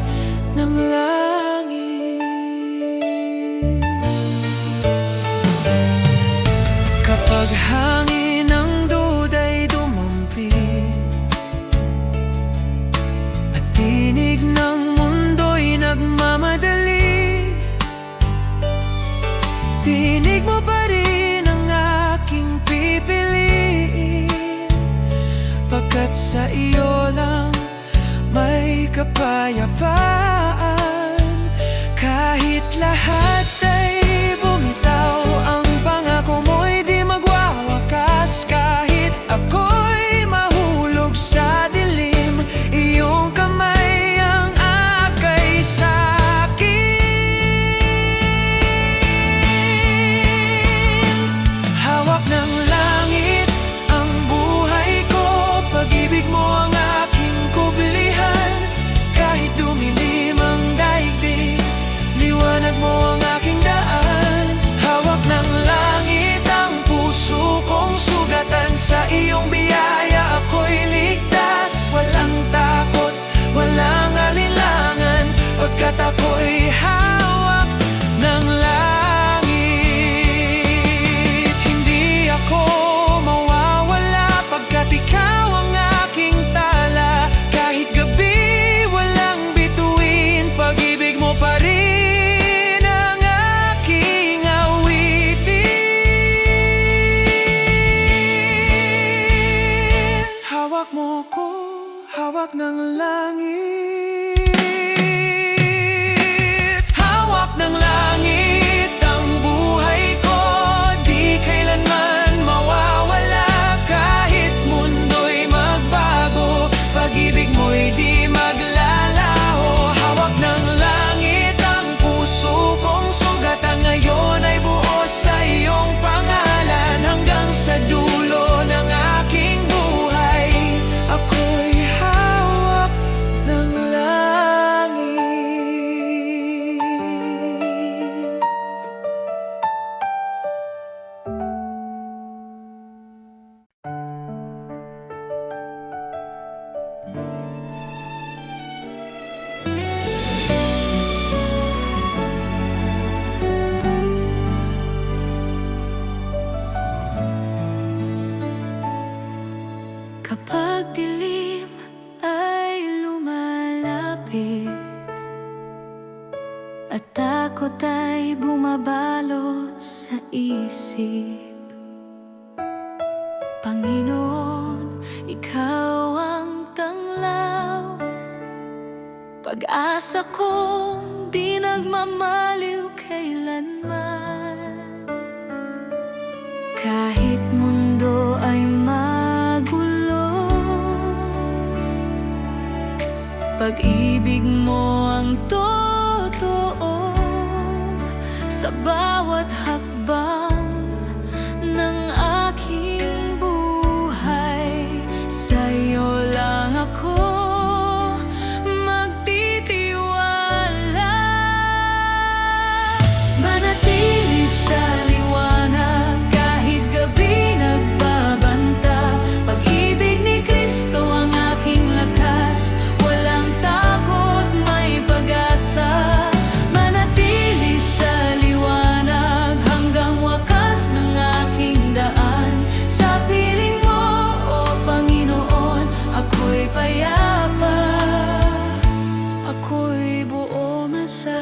ng langit. Kapag hangin ang duda'y dumampi at tinig ng mundo'y nagmamadali, tinig mo pa rin ang aking pipiliin, pagkat sa iyo lang may kapayapaan. Kahit lahat ay bumitaw, ang pangako mo'y di magwawakas. Kahit ako'y mahulog sa dilim, iyong kamay ang akay sa'kin. Hawak ng langit ang buhay ko, pag-ibig mo ang aking kublihan. Kahit dumilim ang daigdig, liwanag mo ang aking daan. Hawak ng langit ang puso kong sugatan, sa iyong biyaya ako'y ligtas. Walang takot, walang alinlangan, pagkat ako'y hawak ng langit. Hindi ako mawawala, pagkat ikaw ang aking tala. Kahit gabi, walang bituin, pag-ibig mo pa rin ang aking awitin. Hawak mo ko, hawak ng langit. Hawak ng langit ang buhay ko, di kailanman mawawala. Kahit mundo'y magbago, pag-ibig mo'y di maglalaho. Hawak ng langit ang puso kong sugatan, ngayon ay buo sa iyong pangalan. Hanggang sa dulo ng aking buhay, ako'y hawak Kapag dilim ay lumalapit at takot ay bumabalot sa isip, Panginoon, Ikaw ang tanglaw, pag-asa kong di nagmamaliw kailanman. Kahit mundo ay magulo, pag-ibig mo ang totoo sa bawat hakbang ng aking buhay. Sa'yo lang ako magtitiwala, manatili sa liwanag kahit gabi nagbabanta. Pag-ibig ni Kristo ang aking lakas, walang takot, may pag-asa. Manatili sa liwanag hanggang wakas ng aking daan. Sa piling mo, o Panginoon, ako'y payapa, ako'y buo masa.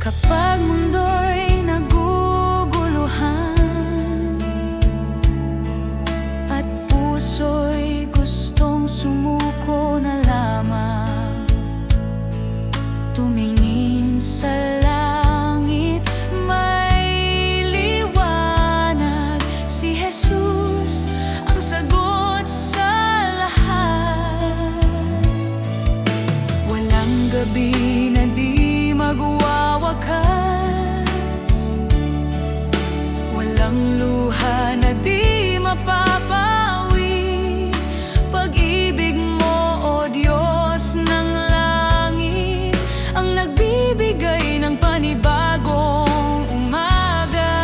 Kapag mundo'y naguguluhan at puso'y gustong sumuko na lamang, tumingin sa langit, may liwanag. Si Jesus ang sagot sa lahat. Walang gabi na di magwawakas, walang luha na di mapapawi. Pag-ibig mo, o Diyos ng langit, ang nagbibigay ng panibagong umaga.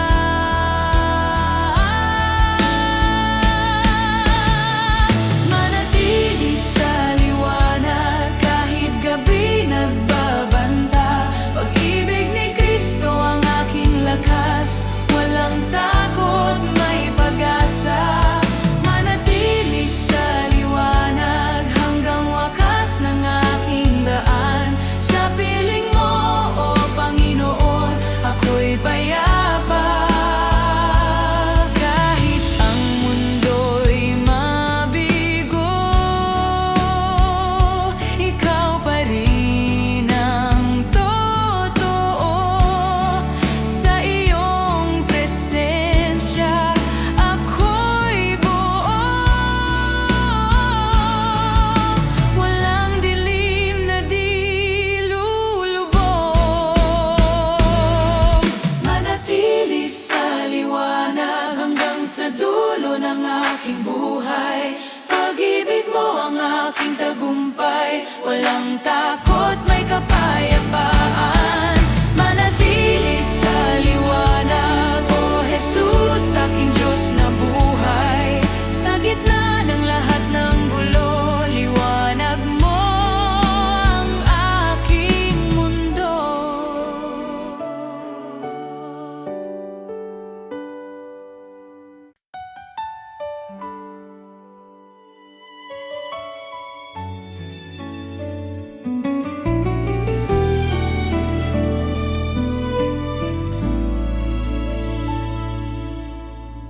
Manatili sa liwanag kahit gabi nagbabanta. Pag-ibig ni Kristo ang aking lakas, walang takot, may pag-asa. Manatili sa liwanag hanggang wakas ng aking daan. Sa piling mo, o Panginoon, ako'y payapa. Kahit ang mundo'y mabigo, Ikaw pa rin ang totoo. Sa iyong presensya, ako'y buo. Walang dilim na di lulubog. Manatili sa liwanag hanggang sa dulo ng aking buhay. Pag-ibig mo ang aking tagumpay, walang takot, may kapayapaan. Manatili sa liwanag, o Jesus, aking Diyos na buhay. Sa gitna ng lahat ng gulo, liwanag mo ang aking mundo.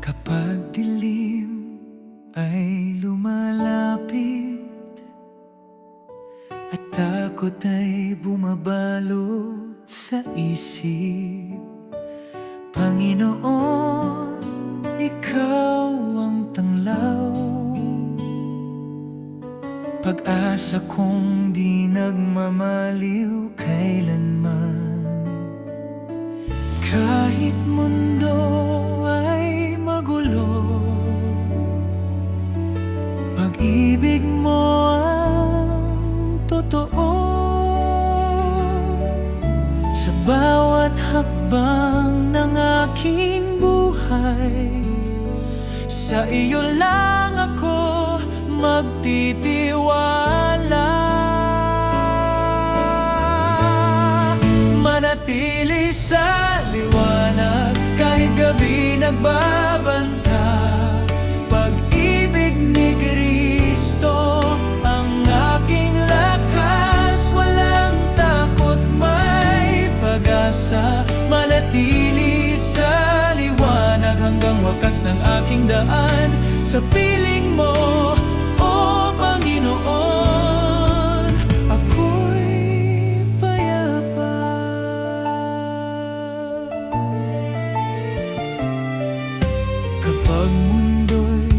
Kapag dilim ay lumalapit at takot ay bumabalot sa isip, Panginoon, Ikaw ang tanglaw, pag-asa kong di nagmamaliw kailanman. Kahit mundo ay magulo, pag-ibig mo ang totoo. Sa bawat hakbang ng aking buhay, sa iyo lang ako magtitiwala. Manatili sa liwanag kahit gabi na nagbabanta. Pag-ibig ni Kristo ang aking lakas, walang takot, may pag-asa. Manatili sa liwanag hanggang wakas ng aking daan. Sa piling mo, O Panginoon, ako'y payapa. Kapag mundo'y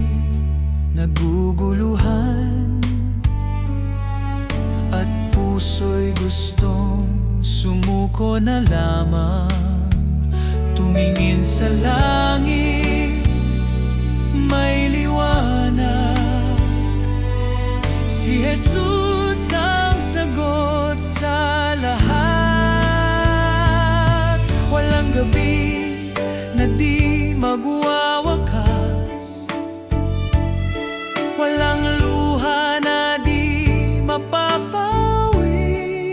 naguguluhan at puso'y gustong sumuko na lamang, tumingin sa langit, may liwanag. Si Jesus ang sagot sa lahat. Walang gabi na di magwawakas, walang luha na di mapapawi.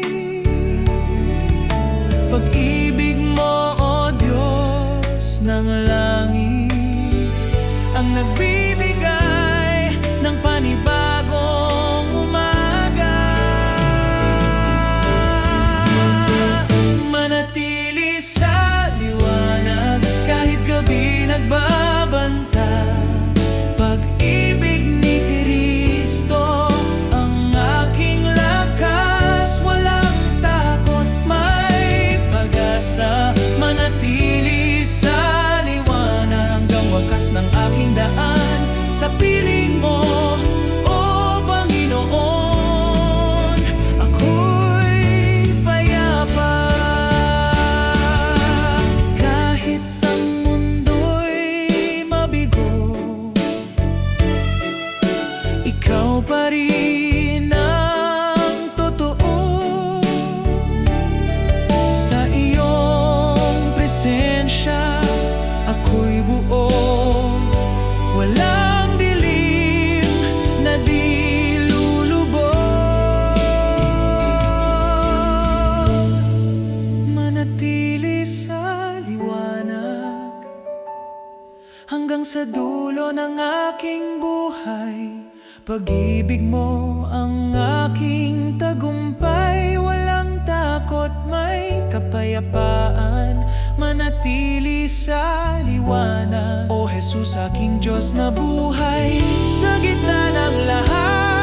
Pag-ibig mo, O Diyos ng langit, ang nagbibigay ng panibagong umaga. Manatili sa liwanag kahit gabi nagbabanta. Pag-ibig ni Kristo ang aking lakas, walang takot, may pag-asa. Manatili sa liwanag hanggang wakas ng aking daan. Sa piling mo, O Panginoon, ako'y payapa. Kahit ang mundo'y mabigo, ikaw pa rin ang totoo. Sa iyong presensya, ako'y buo. Walang dilim na di lulubog. Manatili sa liwanag hanggang sa dulo ng aking buhay. Pag-ibig mo ang aking tagumpay, walang takot, may kapayapaan. Manatili sa liwanag, O Jesus, aking Diyos na buhay. Sa gitna ng lahat,